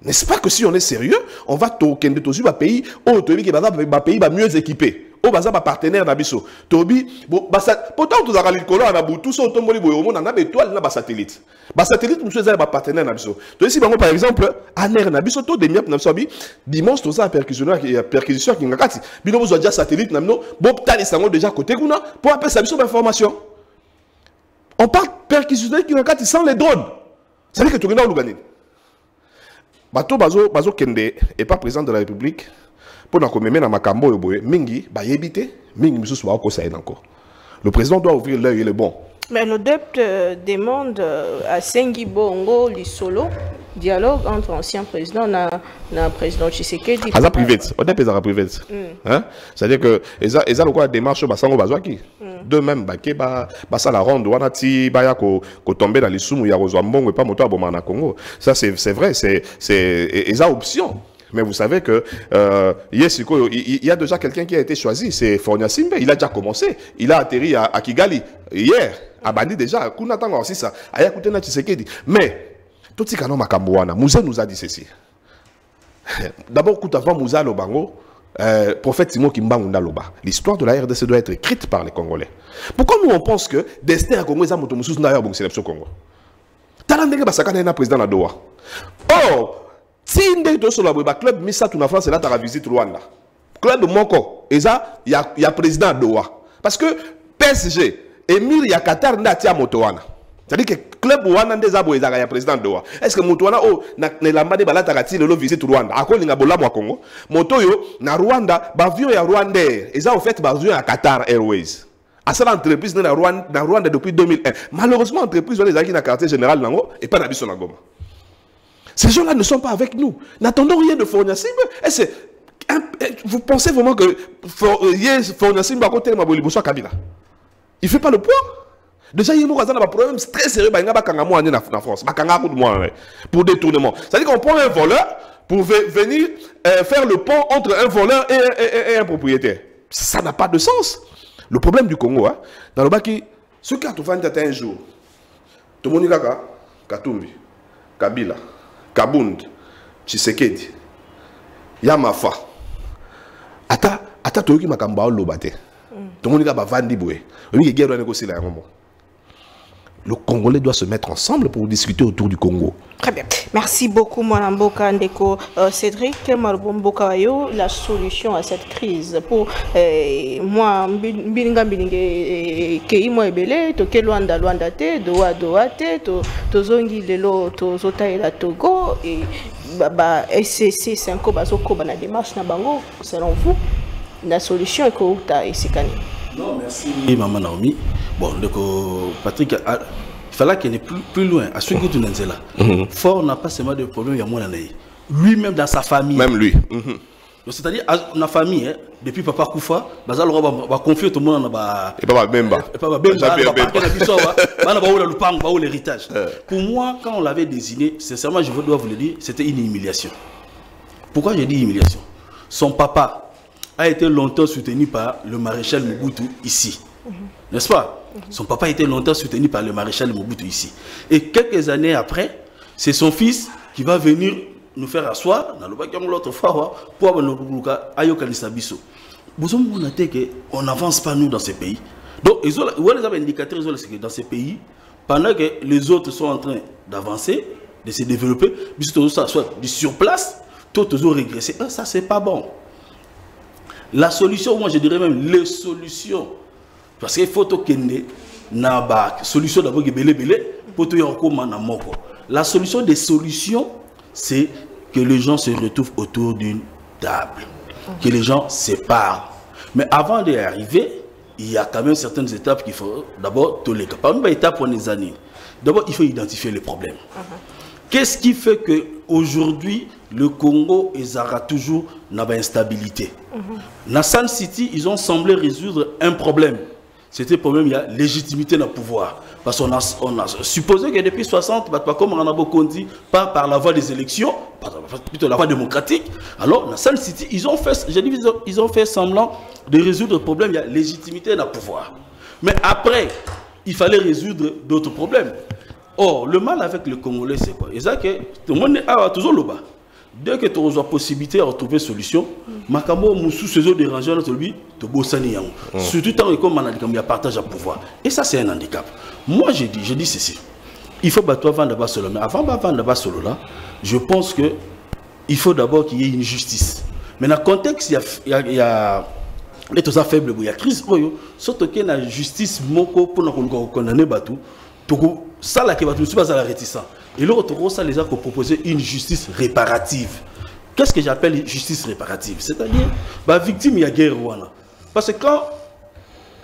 N'est-ce pas que si on est sérieux, on va toquer un pays où un pays mieux équipé. Au bazar ba partenaire na biso tobi bon pourtant tous a likolo na butu so tomboli boyo na étoile na ba satellite nous sommes ba partenaire na biso to ici bango par exemple aner na biso to demiap na biso bi dimanche to ça perquisition ki ngakati bino bozo déjà satellite na bino bo tali sango déjà côté kuna pour appeler sa biso d'information on parle perquisition ki ngakati sans les drones ça veut dire que tu gena lugani bato bazo kende et pas président de la République pour nous commémorer dans makambo yoboye mingi ba yebite mingi misusu ba ko saïd encore. Le président doit ouvrir l'œil, il est bon. Mais le DEPT demande à Sengi Bongo Lisolo dialogue entre ancien président et président Tshisekedi. Ça privé, on DEPT est privé. Hein? C'est-à-dire que eza le quoi démarche ba sango bazwaki. De même ba ça la ronde wana ti ba ya ko tomber dans les soumou ya rozwa mbongo et pas moto aboma na Congo. Ça c'est vrai, c'est eza option. Mais vous savez que il y a déjà quelqu'un qui a été choisi, c'est Fornia Simbe. Il a déjà commencé. Il a atterri à Kigali hier, à Bandi déjà. Kunatanga aussi ça. Aya Kutena Tshisekedi. Mais tout ce qu'on a Makambouana, Moussa nous a dit ceci. D'abord, Koutava Moussa Lobango, prophète Timo Kimbangunda Loba. L'histoire de la RDC doit être écrite par les Congolais. Pourquoi nous on pense que destin à Congo est un motomoussous n'a pas sélection Congo? Talandenge Basakane est un président à Doha. Or, si on est sur le club, mais ça, tout en France, c'est là, tu as visité Rwanda. Club Moko, et ça, il y a président de Doha. Parce que PSG, Emir, il y a Qatar, il y a Motowana. C'est-à-dire que le club Rwanda, il y a président de Doha. Est-ce que Motowana, il y a le visite Rwanda? À quoi il y a un Congo? Motoyo, na Rwanda, il y a Rwandais. Et ça, en fait, il y a Qatar Airways. À cette entreprise, dans Rwanda depuis 2001. Malheureusement, l'entreprise, il y a un quartier général et pas d'habitude dans Goma. Ces gens-là ne sont pas avec nous. N'attendons rien de Fornia Simbe. Vous pensez vraiment que Fornia Simbe à côté de Maboliboso Kabila? Il ne fait pas le poids. Déjà, il y a un problème très sérieux en France. Pour détournement. C'est-à-dire qu'on prend un voleur pour venir faire le pont entre un voleur et un propriétaire. Ça n'a pas de sens. Le problème du Congo, hein, dans le Baki, ce qui a tout fait un jour, tout le monde dit Katumbi, Kabila, Kabund, Tshisekedi, Yamafa. Ata toyoki makamba o lobate. Tout le monde va vandi boué. Le Congolais doit se mettre ensemble pour discuter autour du Congo. Très bien. Merci beaucoup, Mwanamboka Ndeko. Cédric, la solution à cette crise pour moi, Bilinga Kei moi ebele, to ke Luanda te, Doha te, to zongi lelo, to zota la Togo et SCC 5 bazoko bana démarche na bango. Selon vous, la solution est quoi et c'est cani? Non, merci Maman Naomi. Bon, donc Patrick, il fallait qu'il aille plus loin. À ce que tu nous dis là, Fort n'a pas seulement de problème, il y a moins d'années. Lui-même dans sa famille. Même lui. C'est-à-dire, dans la famille, hein, depuis Papa Koufa, Bazal va confier tout le monde dans et Papa Bemba. Et Papa Bemba, l'héritage. Pour moi, quand on l'avait désigné, sincèrement, je dois vous le dire, c'était une humiliation. Pourquoi j'ai dit humiliation? Son papa a été longtemps soutenu par le maréchal Mobutu ici. N'est-ce pas? Son papa a été longtemps soutenu par le maréchal Mobutu ici. Et quelques années après, c'est son fils qui va venir nous faire asseoir dans le bac l'autre fois pour nous on n'avance pas nous dans ces pays. Donc, ils ont les indicateurs dans ces pays, pendant que les autres sont en train d'avancer, de se développer, soit sur place, tous ont régressé. Ça, c'est pas bon. La solution, moi je dirais même les solutions, parce qu'il faut que la solution d'abord pour la solution des solutions, c'est que les gens se retrouvent autour d'une table, que les gens se parlent. Mais avant d'y arriver, il y a quand même certaines étapes qu'il faut d'abord tolérer. Parmi les étapes pour les années, d'abord il faut identifier les problèmes. Qu'est-ce qui fait qu'aujourd'hui, le Congo aura toujours une instabilité? Dans San City, ils ont semblé résoudre un problème. C'était le problème, il y a légitimité dans le pouvoir. Parce qu'on a supposé que depuis 60, comme on a beaucoup dit, pas par la voie des élections, plutôt la voie démocratique. Alors, dans San City, ils ont fait semblant de résoudre le problème, il y a légitimité dans le pouvoir. Mais après, il fallait résoudre d'autres problèmes. Or, le mal avec le Congolais, c'est quoi? C'est que tout le monde a toujours le bas. Dès que tu as la possibilité de retrouver une solution, Makambo Moussou se sont dérangés dans le tu bossani yango. Surtout tant que il y a partage à pouvoir. Et ça, c'est un handicap. Moi, je dis ceci. Il faut battre avant d'abord solo. Mais avant d'abord d'abord solo là, je pense que il faut d'abord qu'il y ait une justice. Mais dans le contexte, il y a les tout ça faible, il y a crise. Surtout qu'il y a la justice moko pour nous condamner Batou. Ça là qui va tout pas à la réticence. Et l'autre, ça les a proposé une justice réparative. Qu'est-ce que j'appelle justice réparative? C'est-à-dire, la victime, il y a guerre. Parce que quand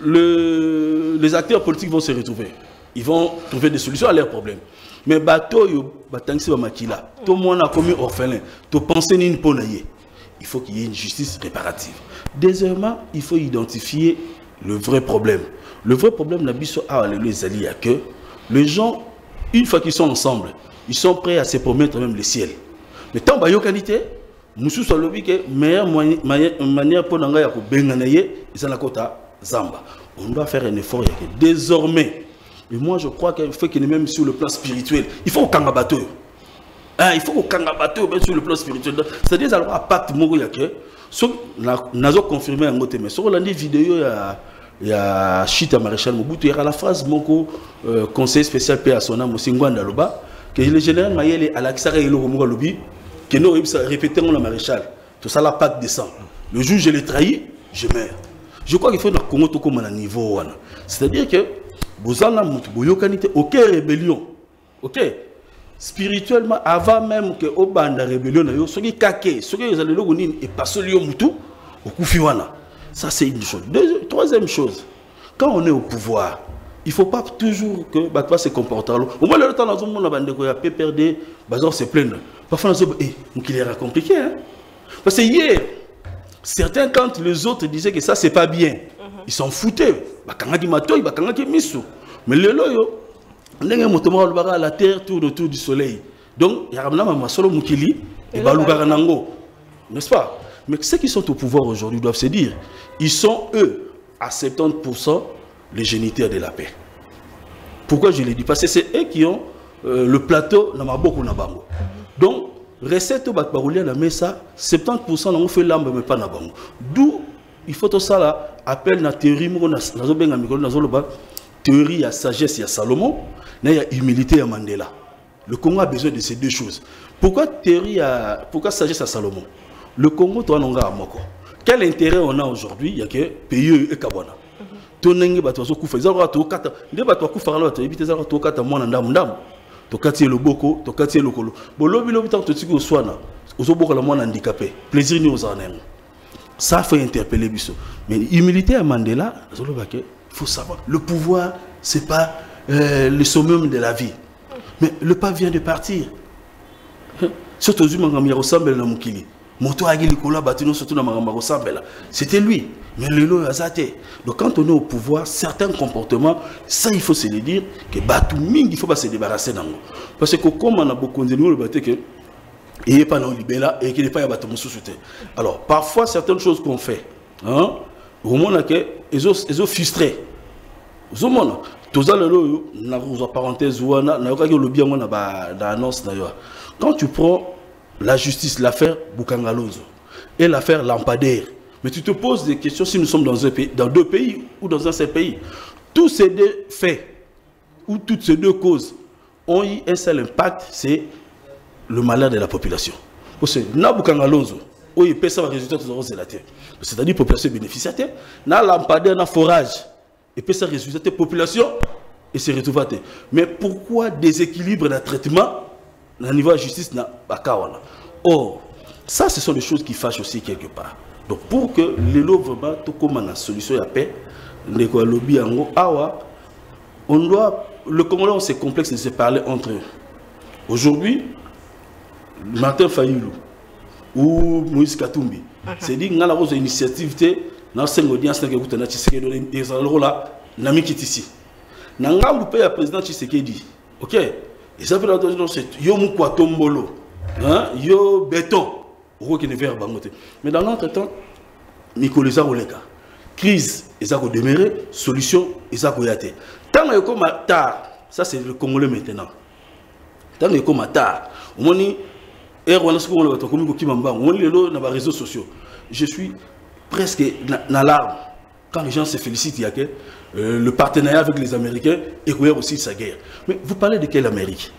les acteurs politiques vont se retrouver, ils vont trouver des solutions à leurs problèmes. Mais bateau, tout le monde a commis orphelin, tout penser ni il faut qu'il y ait une justice réparative. Deuxièmement, il faut identifier le vrai problème. Le vrai problème, que les gens, une fois qu'ils sont ensemble, ils sont prêts à se promettre même le ciel. Mais tant que qualité, nous sommes le meilleure manière pour nous Zamba. On doit faire un effort. Désormais, et moi je crois qu'il faut qu'il y ait même sur le plan spirituel, il faut qu'on bateau. Il faut qu'on bateau sur le plan spirituel. C'est-à-dire qu'il y a un pacte qui nous a confirmé en côté. Mais sur la vidéo, il y a Chita Maréchal Mobutu, il y a la phrase mon conseiller spécial P. Asona Mosingwanda Loba, que le général Mayele à l'Axara et le Romoura Lobi, que nous répétons le maréchal. Tout ça, la pacte descend. Le jour où je l'ai trahi, je meurs. Je crois qu'il faut que Congo tout comme à niveau. C'est-à-dire que Bozana Moutou, Boyokanité, ok rébellion, ok. Spirituellement, avant même que Obanda rébellion, ce qui est caqué, ce qui est allé et pas celui Moutou, au Koufiwana. Ça, c'est une chose. Troisième chose, quand on est au pouvoir, il ne faut pas toujours que Batwa se comporte. Au moins, le temps, on a perdu, Bazar se plaindre. Parfois, on a dit, il est compliqué. Hein? Parce que hier, certains, quand les autres disaient que ça, c'est pas bien, ils s'en foutaient. Mais le loyo, on a à la terre tourne autour du soleil. Donc, il y a un solo Mukili et Balougaranango. N'est-ce pas? Mais ceux qui sont au pouvoir aujourd'hui doivent se dire, ils sont eux, à 70%, les géniteurs de la paix. Pourquoi je le dis? Parce que c'est eux qui ont le plateau dans ma boque ou bango. Donc, recette au Bakbaroulia, la messa, 70% on fait l'âme, mais pas na bango. D'où il faut tout ça là, appelle la théorie, théorie à sagesse, il y a Salomon, il y a humilité à Mandela. Le Congo a besoin de ces deux choses. Pourquoi sagesse à Salomon? Le Congo, toi, non, à Moko. Quel intérêt on a aujourd'hui? Il y a que pays et Kabana. Tonenge batwazo kufa izalwa to kata nde batwa kufa la to ebite zalwa to kata mwana ndamu ndamu to kati loboko to kati lokolo bolobi lobi ta to tiki oswana ozoboka la mwana handicapé plaisir ni ozanem ça fait interpeller biso mais humilité à Mandela il faut savoir le pouvoir c'est pas le summum de la vie mais le pape vient de partir surtout du mangami ressemble na mukili moto agili kola batino surtout na mangama ressemble c'était lui. Mais le lot est. Donc quand on est au pouvoir, certains comportements, ça il faut se le dire, que Batou Ming, il ne faut pas se débarrasser d'ango. Parce que comme on a beaucoup de nous, il n'y a pas de libéla et qu'il n'y a pas de Batou Moussouté. Alors parfois, certaines choses qu'on fait, hein, au moment où ils ont frustré. Au moment où ils ont parenthèse, quand tu prends la justice, l'affaire Boukangalozo et l'affaire Lampadaire, mais tu te poses des questions si nous sommes dans deux pays ou dans un seul pays. Tous ces deux faits ou toutes ces deux causes ont eu un seul impact, c'est le malheur de la population. Parce que Nabukanga Alonso, où il paie ça le résultat de la terre. C'est-à-dire la population bénéficiaire, na lampadaire, na forage, et paie ça le résultat de la population et se retrouve à terre. Mais pourquoi déséquilibre de traitement au niveau de la justice n'a pas kawana? Or, ça, ce sont des choses qui fâchent aussi quelque part. Donc pour que les lots vraiment tout comme la solution à paix, on doit le Congolais c'est complexe de se parler entre eux. Aujourd'hui, Martin Fayulu ou Moïse Katumbi, c'est dit qu'on a une initiative dans 5 audiences que vous avez Tshisekedi et là nami kitisi. Nanga loupé à président Tshisekedi. OK. Et ça fait l'attention c'est yo mukwato hein, yo béton. Mais dans notre temps, Nicolas Oleka, crise, ils ont demeuré, solution, ils ont été. Tant que comme tard, ça c'est le Congolais maintenant. Tant que comme tard, on dit Et on a ce qu'on a comme Kimamba, on est là dans les réseaux sociaux. Je suis presque dans l'arme quand les gens se félicitent, il y a que le partenariat avec les Américains et aussi sa guerre. Mais vous parlez de quelle Amérique?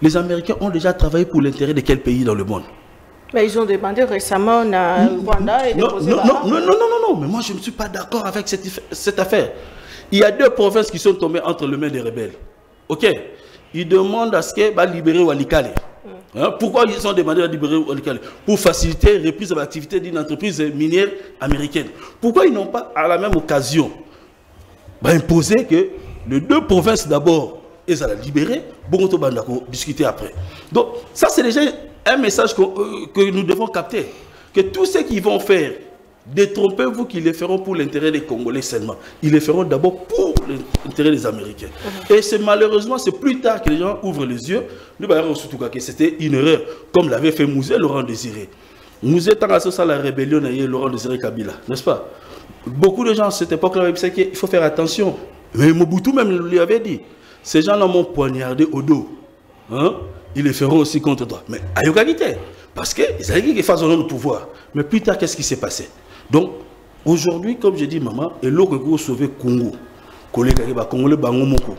Les Américains ont déjà travaillé pour l'intérêt de quel pays dans le monde? Mais ils ont demandé récemment au Rwanda et déposé non, mais moi je ne suis pas d'accord avec cette affaire. Il y a 2 provinces qui sont tombées entre les mains des rebelles. Ok? Ils demandent à ce qu'elles va libérer Walikale. Hein? Pourquoi ils ont demandé à libérer Walikale? Pour faciliter la reprise de l'activité d'une entreprise minière américaine. Pourquoi ils n'ont pas à la même occasion imposé que les 2 provinces d'abord, ils allaient libérer, bon, on va discuter après. Donc ça c'est déjà un message que nous devons capter. Que tous ceux qui vont faire, détrompez-vous qu'ils le feront pour l'intérêt des Congolais seulement. Ils le feront d'abord pour l'intérêt des Américains. Et c'est malheureusement, c'est plus tard que les gens ouvrent les yeux. Nous voyons surtout que c'était une erreur, comme l'avait fait Mouzé Laurent Désiré. Mouzé, tant à la rébellion, il y a Laurent Désiré Kabila, n'est-ce pas? Beaucoup de gens à cette époque-là disaient qu'il faut faire attention. Mais Mobutu même lui avait dit, ces gens-là m'ont poignardé au dos. Hein? Ils le feront aussi contre toi. Mais à Yogagité, parce qu'ils avaient dit qu'ils fassent le pouvoir. Mais plus tard, qu'est-ce qui s'est passé? Donc, aujourd'hui, comme je dis, maman, et l'eau que vous sauvez Congo, collègue Congolais Bangomoko,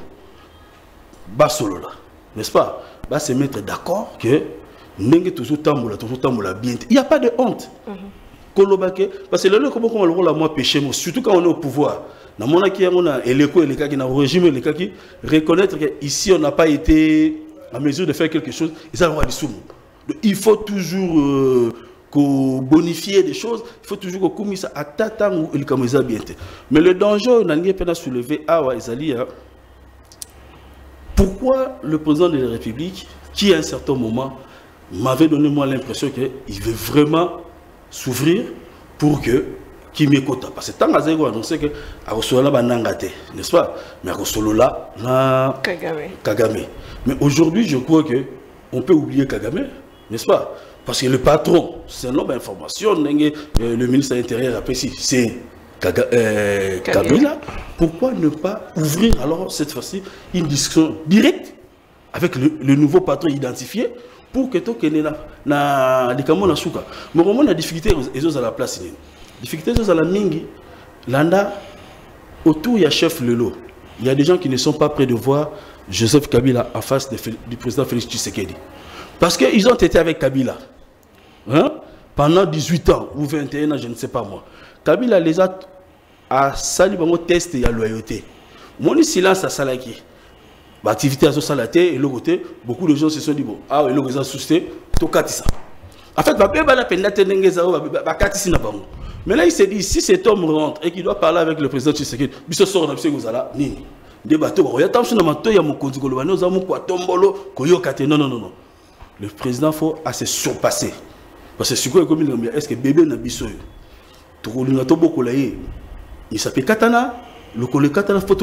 Basolola, n'est-ce pas? Va se mettre d'accord que Nenge toujours tamboula bien. Il n'y a pas de honte. Parce que là, comment on a moi péché, surtout quand on est au pouvoir. Dans mon acquis, on a l'écho et les cas qui ont régime, les cas qui reconnaître qu'ici, on n'a pas été à mesure de faire quelque chose, ils ont des sous. Il faut toujours bonifier des choses, il faut toujours que ça à tata ou il comme ça bien. Mais le danger, on a pas soulevé à Isalia. Pourquoi le président de la République, qui à un certain moment m'avait donné moi l'impression qu'il veut vraiment s'ouvrir pour que qui m'écoute, parce que tant que j'ai annoncé que Arosola Banangate, n'est-ce pas? Mais Arosola na Kagame. Mais aujourd'hui, je crois que on peut oublier Kagame, n'est-ce pas? Parce que le patron, c'est un homme d'information, le ministre de l'Intérieur apprécie, c'est Kabila. Pourquoi ne pas ouvrir alors cette fois-ci une discussion directe avec le nouveau patron identifié pour que tout le monde na souka. Mais comment la difficulté est à la place? Difficulté est à la mingi. Landa, autour il y a chef Lelo. Il y a des gens qui ne sont pas prêts de voir Joseph Kabila en face du président Félix Tshisekedi. Parce qu'ils ont été avec Kabila. Hein? Pendant 18 ans ou 21 ans, je ne sais pas moi. Kabila les a sali bango test et à loyauté. Mon silence à salaki. L'activité à salaté et le côté, beaucoup de gens se sont dit bon, ah et le gens sousté, to katisa. En fait, maintenant il s'est dit si cet homme rentre et qu'il doit parler avec le président Tshisekedi, il se sort dans le Gozala, nini. Non. Le président faut se surpasser. Parce que ce que est-ce que bébé n'a pas il s'appelle Katana. Le Katana faut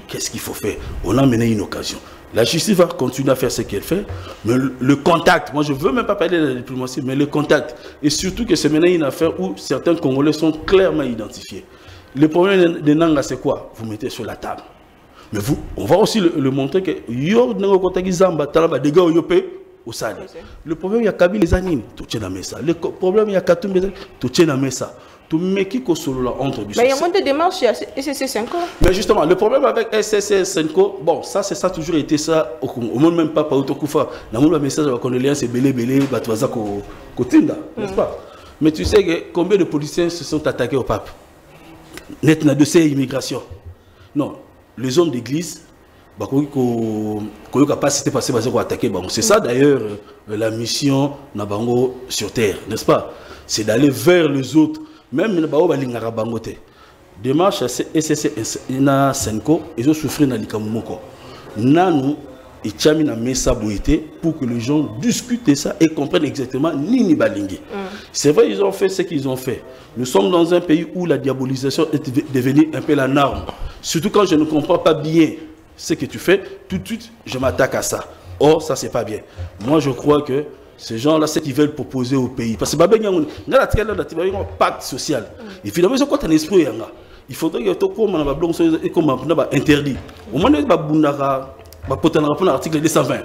qu'est-ce qu'il faut faire? On a mené une occasion. La justice va continuer à faire ce qu'elle fait, mais le contact, moi je ne veux même pas parler de la diplomatie, mais le contact, et surtout que c'est maintenant une affaire où certains Congolais sont clairement identifiés. Le problème de Nanga, c'est quoi? Vous mettez sur la table. Mais vous, on va aussi le montrer que le problème, il y a Kabila les Anines, le problème, il y a Katumbe, mais il y a moins de démarches chez SCC Senko. Mais justement, le problème avec SCC Senko, bon, ça, a toujours été ça. Au monde même pas par Autokoufa. Dans le message de la condoléance, c'est belé, Batouaza, Kotinda, n'est-ce pas? Mais tu sais que combien de policiers se sont attaqués au pape? Net na dossier immigration. Non, les hommes d'église, c'est ça d'ailleurs la mission Nabango sur terre, n'est-ce pas? C'est d'aller vers les autres. Même les Bangote. Démarche SSC na Senko, ils ont souffert dans l'Ikamumoko. Nanou et Tchamina Messa Boïté pour que les gens discutent de ça et comprennent exactement Nini Balingi. C'est vrai, ils ont fait ce qu'ils ont fait. Nous sommes dans un pays où la diabolisation est devenue un peu la norme. Surtout quand je ne comprends pas bien ce que tu fais, tout de suite, je m'attaque à ça. Or, ça, c'est pas bien. Moi, je crois que ces gens-là, c'est qu'ils veulent proposer au pays. Parce que il y a un pacte social. Et finalement, ils ont un esprit. Il faudrait que tout le monde soit interdit. Au moment où on a l'article 220,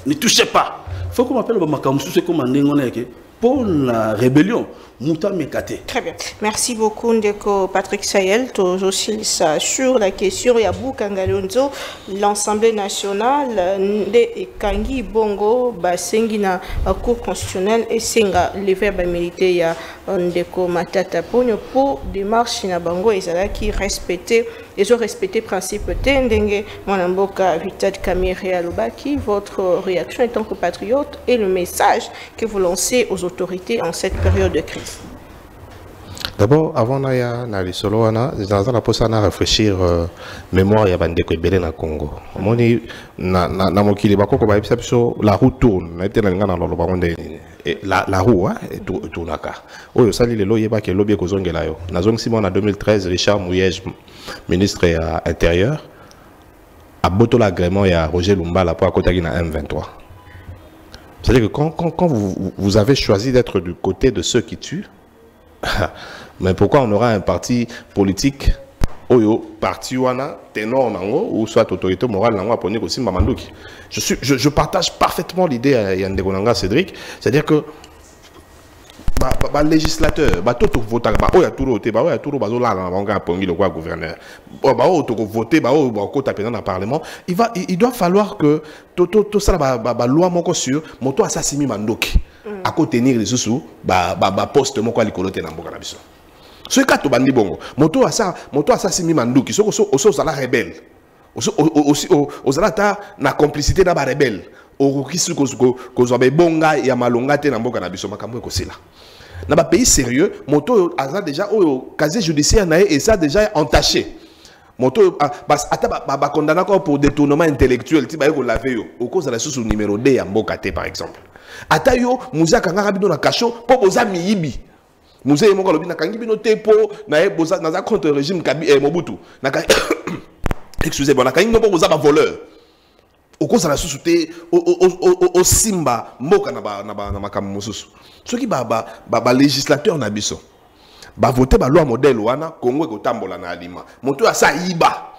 ne touchez pas. faut qu'on appelle Bamakamoussou, c'est comme un pour la rébellion. Mouta Mekate. Très bien. Merci beaucoup, Ndeko Patrick Sayel. Aussi sur la question, Yabou Kangalonzo, l'Assemblée nationale, de Kangi Bongo, Basengi na Cour constitutionnelle et Senga, les verbes militaires, il y a Ndeko Matata Pogno pour démarche na Bango et Zala qui respectaient. Ils ont respecté le principe Tendenge, Mwanamboka, Vitad Kamere Alobaki. Votre réaction en tant que patriote et le message que vous lancez aux autorités en cette période de crise. D'abord, avant d'aller solo, j'ai la poste à réfléchir mémoire ya bande ko ebele na Congo. Moni na mokili bakoko ba biso la roue tourne. Na été na ngana lo ba nde la roue et tournaka. Oyo sali lelo yeba ke lobby ko zongela yo. Na zong Simon en 2013 Richard Mouyej ministre intérieur a boto l'agrément ya Roger Lumbala pour akotaki na M23. C'est-à-dire que quand vous avez choisi d'être du côté de ceux qui tuent, mais pourquoi on aura un parti politique, Oyo, parti wana, ténor nango, ou soit autorité morale nango, aponique aussi Mamanduki. Je partage parfaitement l'idée à Yandegonanga Cédric, c'est-à-dire que législateur, tout vote, oya turo te, oya turo bazo la nga pongi le quoi gouverneur. To voter, taper dans le parlement, il doit falloir que tout ça loi moko sur moto assassimi mandoki. À côté tenir les sous poste moko likolote na mboka na biso. Ce cas to bandi bongo, moto assassimi mandoki, so sala rebelle. Aussi ozalata na complicité na ba rebelle. Okokisi ko zo be bonga ya malonga te na mboka na biso makambo ekosila. Dans un pays sérieux, moto a déjà au casier judiciaire et ça déjà entaché. Moto a condamné pour détournement intellectuel, tu vas laver au cause de la source numéro D à Mbokate par exemple. Atayo Moussa Kangara bino na kacho pour poser miyibi. Moussa Moko lobi na kangi bino tepo na boza na contre régime Mobutu. Excusez-moi, na kangi no poser ba voleur. Au cause de la société au simba moka na makamu mususu soki ba législateur na biso ba voter ba loi modèle wana Congo ko tambola na alima moto asa iba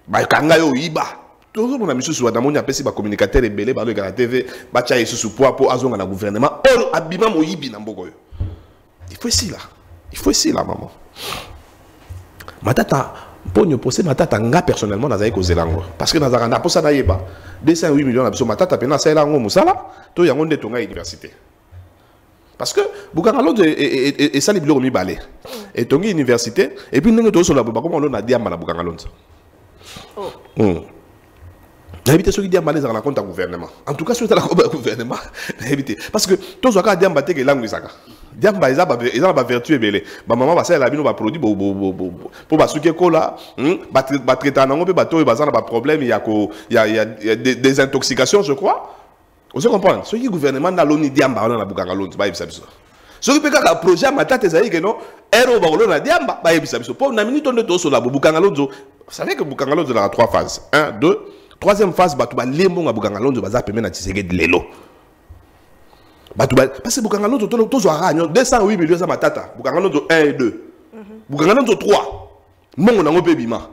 ba kanga yo iba toujours na misusu wa namoni apesi ba communicateur ebele ba le la TV ba cha isusu po azonga na gouvernement or abima mo yibi na mboko yo il faut ici là maman matata pour nous poser ma tata nga personnellement dans les zelango parce que dans la pour ça naïba 208 millions d'habitants ma tata pena ça elango musala to yango nde tonga université parce que bukangalo et ça libilo mi balé et tongi université et puis ndenge to so la ba comment on a diamba na bukangalo éviter ceux qui disent malais dans la compte gouvernement. En tout cas, ceux qui sont dans le gouvernement, éviter. Parce que tous ceux qui disent malais que langue isaka. Diamba ils ont vertu belé. Maman va faire la vie, on va produire pour ba souke kola, ba traiter en anglais, bateau, ils ont problème. Il y a des intoxications, je crois. Vous comprenez? Ceux qui gouvernement dans l'ONU diamba on a bukangalo, ba ibisa biso. Ceux qui peka le projet matata ezali que non, ero ba on a diamba, ba ibisa biso. Pour na minute on de to so la bukangalo. Vous savez que bukangalo de la 3 phases. 1 2 troisième phase, batuba lembo nga bukangalondo baza pemé na tisege de lelo. Batuba parce que bukangalondo to zo aranyo 208 millions za matata. Bukangalondo 1 et 2. Bukangalondo 3. Mongo nango pe bima.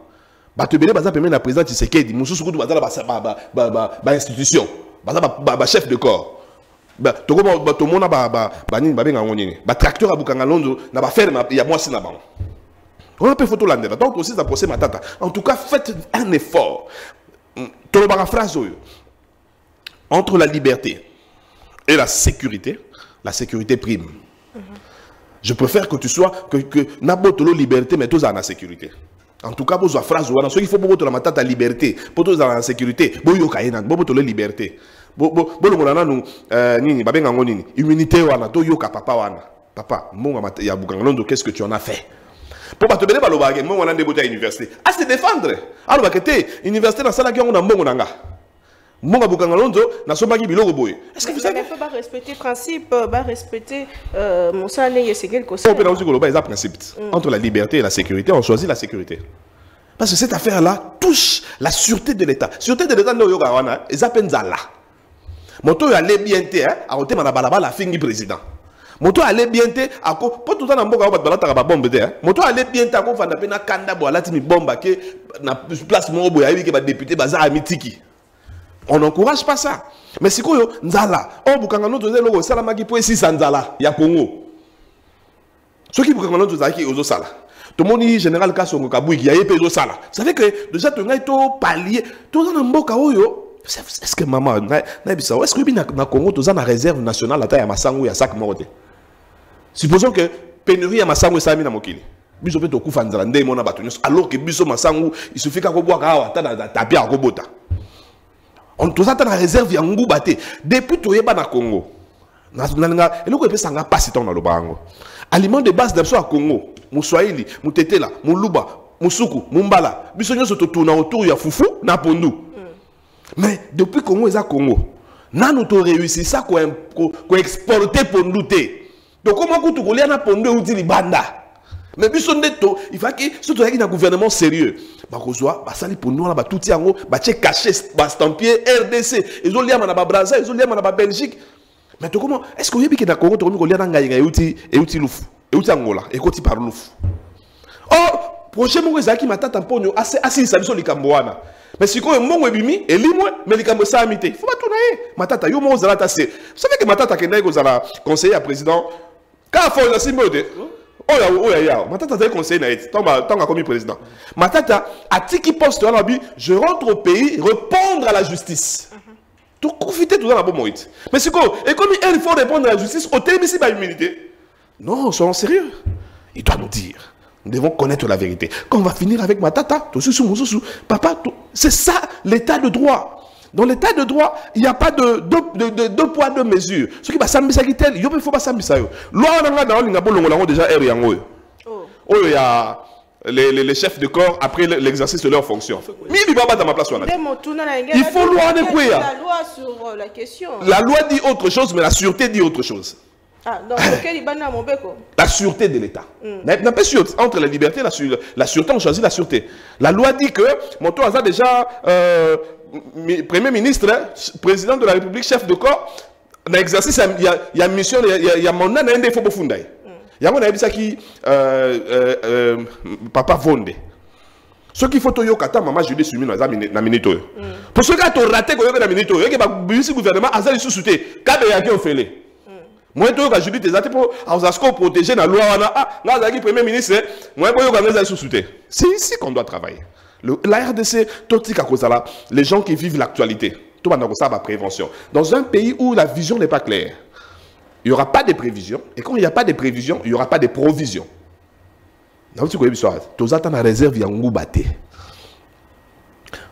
Batu belé baza pemé na président Tshisekedi, mususu kutu baza ba institution. Baza ba chef de corps. To ko mona nini ba benga ngoni. Ba tracteur à bukangalondo na ba ferme ya mwasi na bango. On a peu photo landela. Donc aussi ça procès matata. En tout cas, faites un effort. Phrase entre la liberté et la sécurité prime. Je préfère que tu sois que n'abotolo liberté mais tous en la sécurité. En tout cas, pour phrase il faut beaucoup de la matata liberté, pour tous en la sécurité. Boyo kaina, beaucoup de liberté. Bolo molana nous nini babenga ngonini immunité wana to yoka papa wana. Papa, monga ya bukangalondo qu'est-ce que tu en as fait? Pour pas te bénéficer le bagage, moi on a débuté à l'université. À se défendre. Alors que université dans ça là qui on a mongo nanga. Monga bukangalondo na so bagi biloko boy. Est-ce que vous savez? Il faut respecter le principe, respecter mon salaire et c'est quelque chose. On peut aussi que le principe entre la liberté et la sécurité, on choisit la sécurité. Parce que cette affaire là touche la sûreté de l'État. Sûreté de l'État no yoga wana, ezapenzala. Moto ya lebienté hein, a oté manabalaba la fingi président. Moto allait bien te ako pas tout le temps na mboka ba balata ba bombe te moto allait bien te ako fanda pe na kanda bo alati mi bomba ke na place mo boya wi ke ba député baza amitiki On n'encourage pas ça. Mais c'est quoi, Nzala? On Bukangano, tu sais, le Salamaki pour ici, Nzala, il y a Congo. Ce qui Bukangano, tu sais, qui est aux Sala. Tout le monde dit, général Kassongo Kabouik, il y a épée aux Sala. Vous savez que déjà, tu as un palier. Tout le monde a est-ce que maman, est-ce que dans Congo, tu as une réserve nationale à taille à Massangou et à Sac Morote? Supposons que pénurie à Massangou et Sami Namokili. Biso peut te Nzala, Ndé Mona Batunios, alors que Biso Massangou, il suffit qu'à boire à tapir à Robota. On tous attend la réserve ya ngubate depuis to yeba na Congo. Na eloko epesa nga pasi ton na lobango. Aliment de base d'abso à Congo, Muswahili, Mutetela, Muluba, Musuku, Mumbala. Biso nyoso to tourna autour ya fufu na pondu. Mais depuis Congo eza Congo. Na nous to réussi ça ko exporter pondu té. Donc comment ko to kolia na pondu uti libanda. Mais biso ndeto, il faut que surtout avec un gouvernement sérieux. Bakozwa, basali pour nous là, tout yango, bache caché, bastampier RDC. Ils ont lié à ma Brazza, ils ont lié à ma Belgique. Mais comment est-ce que vous avez que dans Congo, tu as lié à Ngaïga, et Louf, et Angola, et Koti par Louf. Or, prochain mois qui m'a tata pogno assez ça biso likamboana. Mais si quoi mon webimi et limwe mais likambo ça amité. Faut pas tourner. Matata yo mo zala tassé. Vous savez que matata kenai ko zala conseiller à président. Ka faut la simode. Oh ya, Matata a conseillé naït, tant qu'a commis président. Matata a dit qu'il poste à l'habit, je rentre au pays, répondre à la justice. Tu profiter tout dans la bonne moïte. Mais c'est quoi? Et comme il faut répondre à la justice, au terme ici, humilité. Non, soyons sérieux. Il doit nous dire. Nous devons connaître la vérité. Quand on va finir avec Matata, papa, c'est ça l'état de droit. Dans l'état de droit, il n'y a pas de deux poids, deux mesures. Ce qui va s'ambisser, il ne faut pas s'ambisser. Loi, on a déjà il y a les chefs de corps après l'exercice de leur fonction. Mais il va pas dans ma place. Il faut loi de quoi? La loi sur la question. La loi dit autre chose, mais la sûreté dit autre chose. Ah, donc la sûreté de l'État. Entre la liberté et la sûreté, on choisit la sûreté. La loi dit que mon tour a déjà Premier ministre, président de la République, chef de corps, dans l'exercice, il y a une mission, il y a mon nom, il y a un défaut pour Fundaï. Il y a un défaut qui Papa Vonde. Ce qu'il faut que tu maman Julie Sumi dans la minute. Pour ceux qui ont raté la minute, il y a un gouvernement qui a sous-souté. Quand il y a qui ont fait. Moi, je Julie tes athées pour protéger la loi. Le Premier ministre, moi, je suis sous-souté. C'est ici qu'on doit travailler. La RDC, les gens qui vivent l'actualité, tout le monde a la prévention. Dans un pays où la vision n'est pas claire, il n'y aura pas de prévisions. Et quand il n'y a pas de prévisions, il n'y aura pas de provisions. Dans le cas où tu as la réserve, il y a un goût.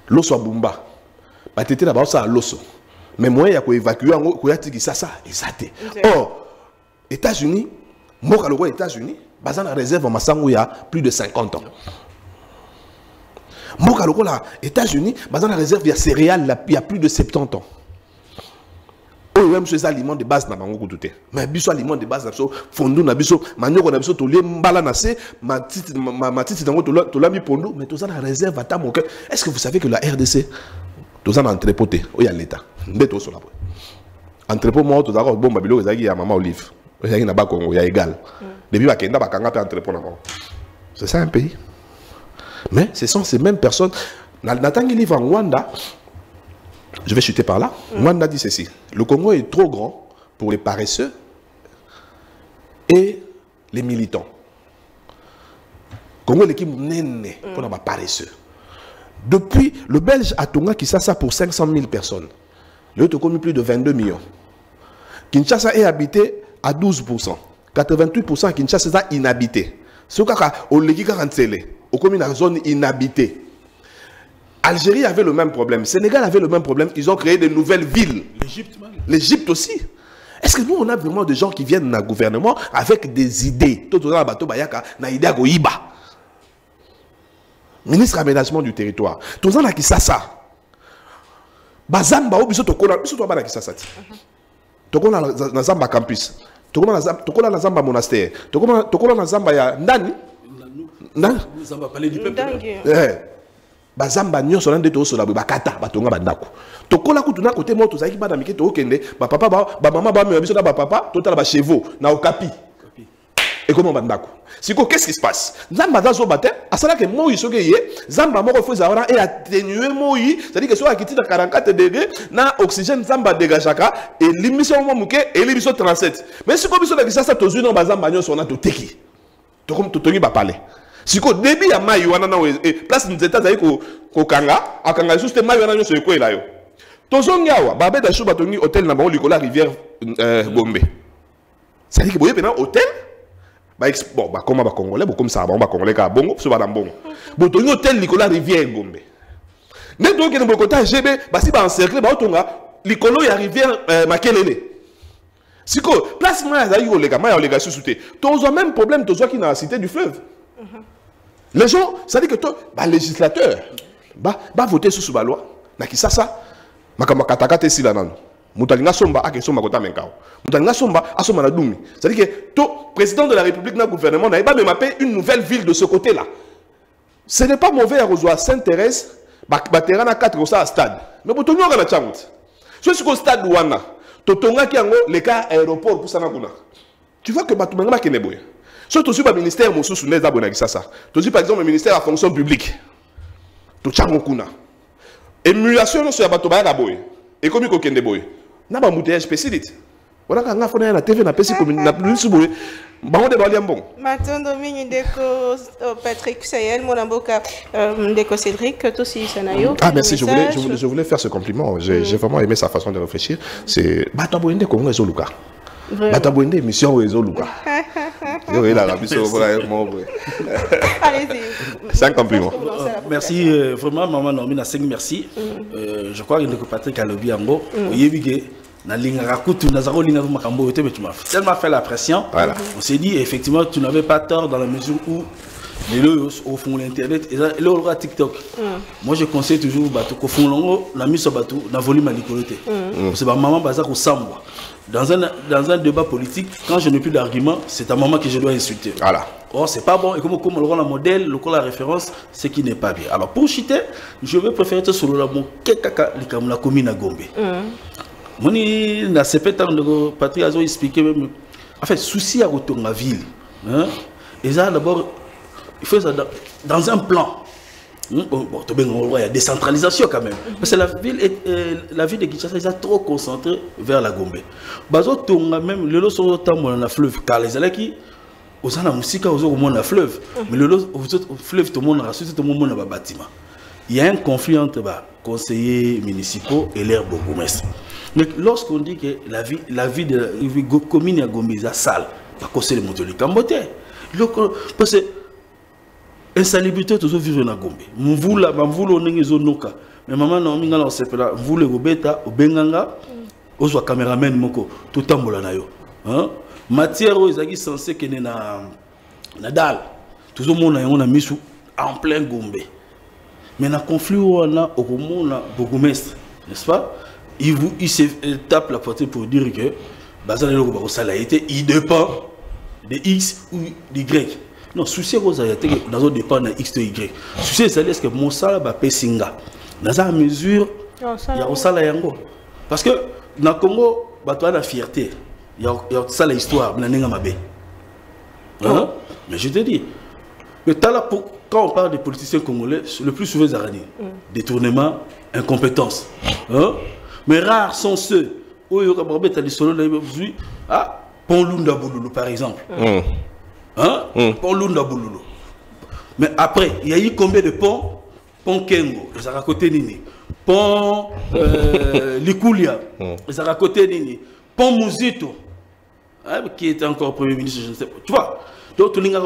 L'osso à Bumba. Tu es là-bas, ça l'osso. Mais moi, il y a évacuer ça, or, États-Unis, moi, les États-Unis, il la réserve en Massango il y a plus de 50 ans. Moi, les États-Unis, il la réserve il y a céréales il y a plus de 70 ans. Oh, même ces aliments de base, mais biso aliments de base, fondou na biso, manioc na biso, tolé mbala na se, ma titi dango tola mi pondo, mais tout ça la réserve à ta mon cœur. Est-ce que vous savez que la RDC, tout ça na entrepoté, il y a l'État, beto sur la boîte. Entrepôt moi, tout d'accord, bon babilo, il y a maman olive, il y a na Congo, il y a égal. Depuis bakenda bakanga pe entrepôt na bon. C'est ça un pays. Mais ce sont ces mêmes personnes. Natangi livre en Rwanda. Je vais chuter par là. Rwanda dit ceci. Le Congo est trop grand pour les paresseux et les militants. Congo est l'équipe néné pour les paresseux. Depuis, le Belge a Tonga Kinshasa pour 500 000 personnes. Le Haut commis plus de 22 millions. Kinshasa est habité à 12%. 88% à Kinshasa est inhabité. Ce qui est au Légui 47, au commis dans la zone inhabitée. Algérie avait le même problème. Sénégal avait le même problème. Ils ont créé de nouvelles villes. L'Égypte aussi. Est-ce que nous, on a vraiment des gens qui viennent dans le gouvernement avec des idées? Ministre aménagement du territoire. Tout ça, qui ça ça. Bazamba, biso tokola, biso to bana ki ça ça. Tokola na Zamba campus. Tokola na Zamba monastère. Tokola na Zamba ya ndani. Na Zamba palais du peuple. Bazamba nyonso na ndeto so la bakata batonga bandako. Tokola kutu na côté moto zaki bana mikete okende ba papa ba mama ba me biso na ba papa totala ba chevaux na okapi. Et comment bandako? Qu'est-ce qui se passe? Zamba dans matin, à cela que moi, il se gagne, Zamba mort fait Zahara et atténuer moi, c'est-à-dire que soit qui à 44 degrés, na oxygène Zamba dégagaka et l'émission Mouké et l'émission 37. Mais si comme ça, ça tous dans Bazamba nyo son a to teki. To comme to toni ba parler. Si ko débit à maï wana na place nous états avec ko kanga, akanga juste maï wana nyo so ko ela yo. Tozongawa, babé da chou batoni hôtel na ba likola rivière Gombe. C'est-à-dire que vous avez un hôtel, bon, comment Congolais, comme ça, Congolais, bon, c'est pas bon. Vous avez un hôtel, Nicolas Rivière Gombe. Mais donc, vous avez un GB, si vous encerclez, vous avez un rivière Makelele. Si vous avez place, vous avez un sous-souté. Vous avez même problème, vous avez la cité du fleuve. Les gens, ça dit que le législateur va voter sous la loi. Ça, c'est Moutalinga somba ake somba kota menkao. Moutalinga somba asoma na dumi. C'est-à-dire que tout président de la République na gouvernement n'a pas même appelé une nouvelle ville de ce côté-là. Ce n'est pas mauvais à rejoindre Sainte-Thérèse, batera na 4 au stade. Mais pour tout le monde na chambre. Ce qu'au stade ouana, totonga ki yango le cas aéroport pour sana kuna. Tu vois que batumenga keneboya. Surtout sur le ministère mosusu neza bona ça. Tu par exemple le ministère de la fonction publique. To chango kuna. Émulation sur batoba ya boy. Et comme il y a boy. Na ba mouteillage spécifique. Voilà quand on a fait la TV na pesi commune na plus boy. Ba on débat bon. Matondo mingi ndeko Patrick Sayel mon amboka ndeko Cédric tout si sanayo. Ah merci, je voulais faire ce compliment. J'ai vraiment aimé sa façon de réfléchir. C'est bata boyende ko ngo Luka. Bata boyende mission Rezo Luka. Yo il a la mission voilà moi. Allez-y. C'est un compliment. Merci vraiment maman Normina 5 merci. Je crois que Patrick a lobby yango oyebige na linga rakutu na zaro linga makambo yote mais tu m'as tellement fait la pression. Voilà. On s'est dit effectivement tu n'avais pas tort dans la mesure où les lots au fond l'internet et là le TikTok. Moi je conseille toujours bateau qu'au fond longo la mise sur bateau na volume à l'écoloté. C'est ma maman bazar au samba. Dans un débat politique, quand je n'ai plus d'argument, c'est ta maman que je dois insulter. Voilà. Or, c'est pas bon. Et comme le rôle modèle, le rôle la référence, c'est qui n'est pas bien. Alors, pour chiter, je vais préférer te sur le mot Kekaka, la commune à Gombe. Moi, na CP, Patrick a expliqué même. En fait, souci à retourner la ville. Et ça, d'abord, il faut ça dans un plan. Bon, il y a décentralisation quand même. Parce que la ville de Kinshasa est trop concentrée vers la Gombe. Bazo même le lot sur le fleuve car les alaki aux ana musika aux au monde fleuve mais le fleuve tout le monde a tout le monde a bâtiment. Il y a un conflit entre conseillers municipaux et l'air bourgmestre. Mais lorsqu'on dit que la vie de la commune à Gombe est sale, à cause de Moutoli Kambote. Parce que insalubrité toujours vivre na Gombe. Mvula onenge zonoka. Mais maman na minga na sepela mvula robeta obenganga ozwa cameraman moko tout tambola na yo. Hein? Matière ezaki censé que na dal. Toujours mona yango na misu en plein Gombe. Mais na conflit wana okomona bourgmestre, n'est-ce pas? Il se tape la poitrine pour dire que bazana loko ba sala été il dépend de X ou d'Y. Non, souci dans dépend de X et Y. Souci c'est est-ce que mon salaire va payer singa. Dans la mesure il y a un salaire yango. Parce que dans le Congo, il y a la fierté. Il y a ça l'histoire, mais je te dis, mais quand on parle des politiciens congolais, le plus souvent c'est détournement, incompétence. Mais rares sont ceux où il y a Pont Lunda Boulou par exemple. Pont Lunda Boulou. Mais après, il y a eu combien de ponts? Pont Kengo, ils ont raconté Nini. Pont Likulia, ils ont raconté Nini. Pont Muzito, qui était encore Premier ministre, je ne sais pas. Tu vois, donc tu as une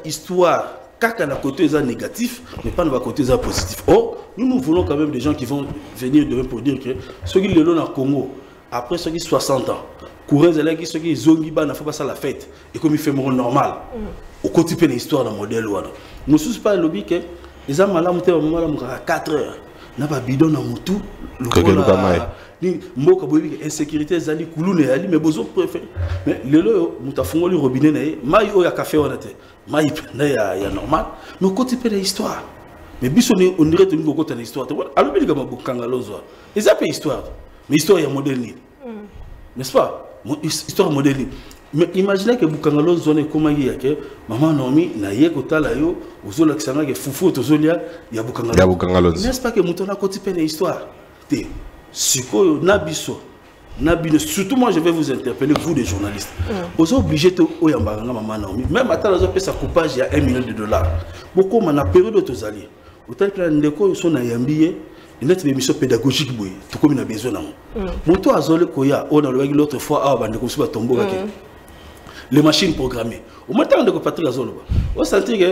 histoire, caca d'un côté négatif, mais pas de côté positif. Oh, nous voulons quand même des gens qui vont venir demain pour dire que ceux qui le dans le Congo, après ceux qui 60 ans, courez ceux qui zongi ban, faut pas ça la fête, et comme il fait mon normal, au côté de l'histoire d'un modèle. Nous ne sommes pas le lobby que les hommes à 4 heures, n'a pas bidon dans mon tout, le insécurité zali kulune ali mais bozo préféré mais le lo mutafungo li robinet na mai o ya café on était mai na ya normal mais côté de l'histoire mais biso on dirait que nous côté de l'histoire alors bien comme bokanga lozo ils appellent histoire mais histoire ya modèle n'est-ce pas histoire modèle Mais imaginez que Bukangalo zone comme que maman Naomi na ye kotala yo ozola kisanga que fufu tozolia ya Bukangalo. N'est-ce pas que mutona koti pene histoire te sikoyo nabiso nabino surtout moi je vais vous interpeller vous les journalistes. Vous êtes obligés de oyambanga maman Naomi même attends les autres ça coupage il y a $1 million. Beaucoup na période de tozali. Autant que ndeko so na yambiye une émission pédagogique boy tout comme il a besoin na moto azole koya on a l'autre fois ah bande ko suba tombo les machines programmées au matin de Patrick Azolo on sentit que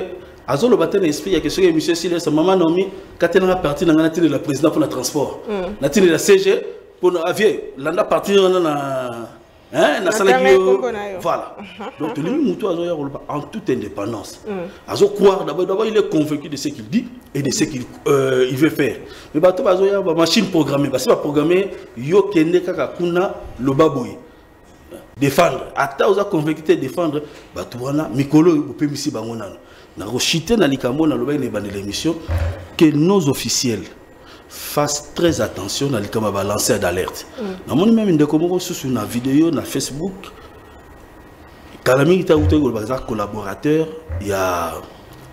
Azolo battait l'esprit il y a quelque chose monsieur Silas sa maman Naomi quand elle a parti dans la télé la président pour le transport la télé la CG pour avion landa partir na na salagi voilà donc lui moto azoya en toute indépendance azo croire d'abord il est convaincu de ce qu'il dit et de ce qu'il il veut faire mais bato azoya ba machine programmée parce que ba programmer yo kende kaka kuna lo baboy défendre ata oza convaincu de défendre bato wana mikolo bope misi bango nano na rochité na likambo na loba ne ba l'émission que nos officiels fassent très attention à l'école lancer d'alerte. Dans mon même sur une vidéo na Facebook, Kalami a un collaborateur, il y a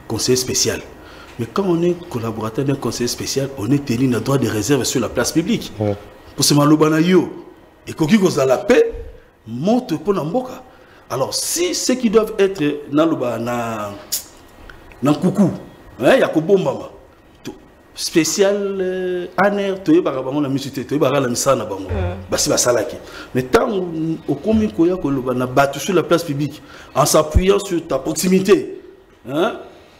conseiller spécial. Mais quand on est collaborateur d'un conseiller spécial, on est tenu le droit de réserve sur la place publique. Pour ce malobanayo et qu'on a la paix, monte pour n'amboka. Alors si ceux qui doivent être dans le coucou, il y a Kobombama. Spécial aner toye barabango la musité toye barala misana bango basi basalaki mais tant au komi koya ko na battu sur la place publique en s'appuyant sur ta proximité hein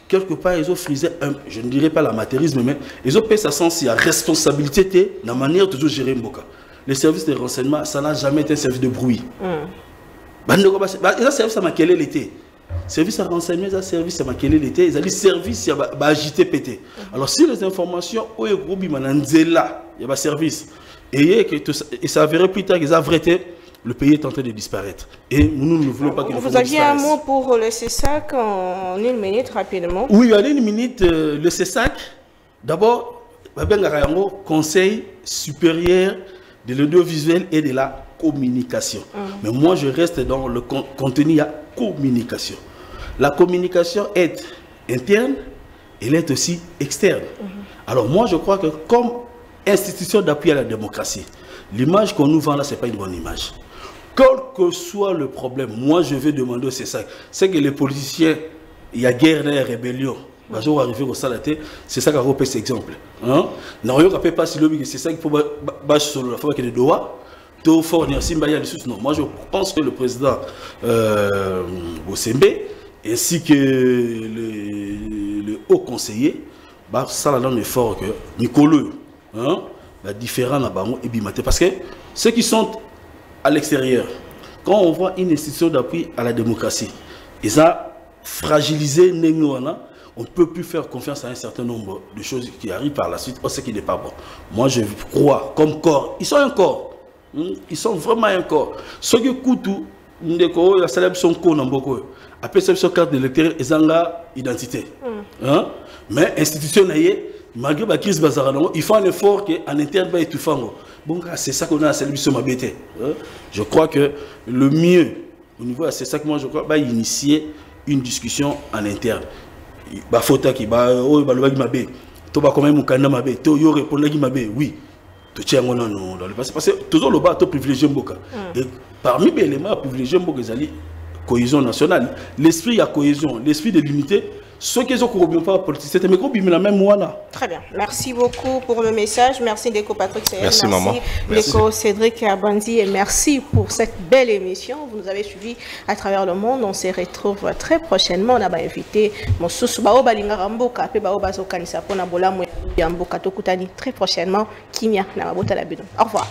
quelque part ils ont frisé un je ne dirais pas l'amateurisme mais ils ont payé sa sens il y a responsabilité dans la manière de gérer Mboka les services de renseignement ça n'a jamais été un service de bruit bande ko ba ils ont service à maquiller l'été service à renseignement, un service à maquiller l'été, ils ont dit service à agiter pété. Alors si les informations, il y a un service, et ça verrait plus tard qu'ils ont vérité, le pays est en train de disparaître. Et nous ne voulons pas que vous aviez un mot pour le CESAC en une minute rapidement. Oui, en une minute, le CESAC, d'abord, Conseil supérieur de l'audiovisuel et de la communication. Mais moi, je reste dans le contenu à communication. La communication est interne, elle est aussi externe. Alors moi, je crois que comme institution d'appui à la démocratie, l'image qu'on nous vend là, ce n'est pas une bonne image. Quel que soit le problème, moi, je vais demander au CESAC, c'est que les politiciens, il y a guerre et rébellion. C'est ça qui a repéré cet exemple. Non, pas si c'est ça qu'il faut sur la fois qu'il est doigts. Non, moi je pense que le président Bosembe ainsi que le haut conseiller, ça là un effort que Nicolas, différent parce que ceux qui sont à l'extérieur, quand on voit une institution d'appui à la démocratie, ils ont fragilisé Nengoana. On ne peut plus faire confiance à un certain nombre de choses qui arrivent par la suite, ce qui n'est pas bon. Moi, je crois, comme corps, ils sont un corps. Ils sont vraiment un corps. Ceux qui coûtent, la célèbre son corps, après cette carte d'électeur, ils ont l'identité. Mais institution, malgré la crise, ils font un effort en interne, bon, c'est ça qu'on a à célébrer ma bête. Je crois que le mieux, au niveau de c'est ça que moi je crois, initier une discussion en interne. Bafota qui ba oh balobaki mabe to ba quand même mukanda mabe to yo répondaki mabe oui to tiens on non dans le passé parce que toujours le bas to privilégier Mboka et parmi les éléments privilégier Mboka ezali cohésion nationale l'esprit à cohésion l'esprit de l'unité ceux qui ont corrompu pas politique mais qu'on la même voilà. Très bien, merci beaucoup pour le message, merci Ndeko Patrick Seyel, merci maman, Ndeko Cédric Abandi et merci pour cette belle émission. Vous nous avez suivis à travers le monde, on se retrouve très prochainement. On a invité Mosusu Bao Balinga Ramboka, pe Bao Bazo Kanisa Pona Bola Mboka Tokutani très prochainement. Kimia Namabota Labidon. Au revoir.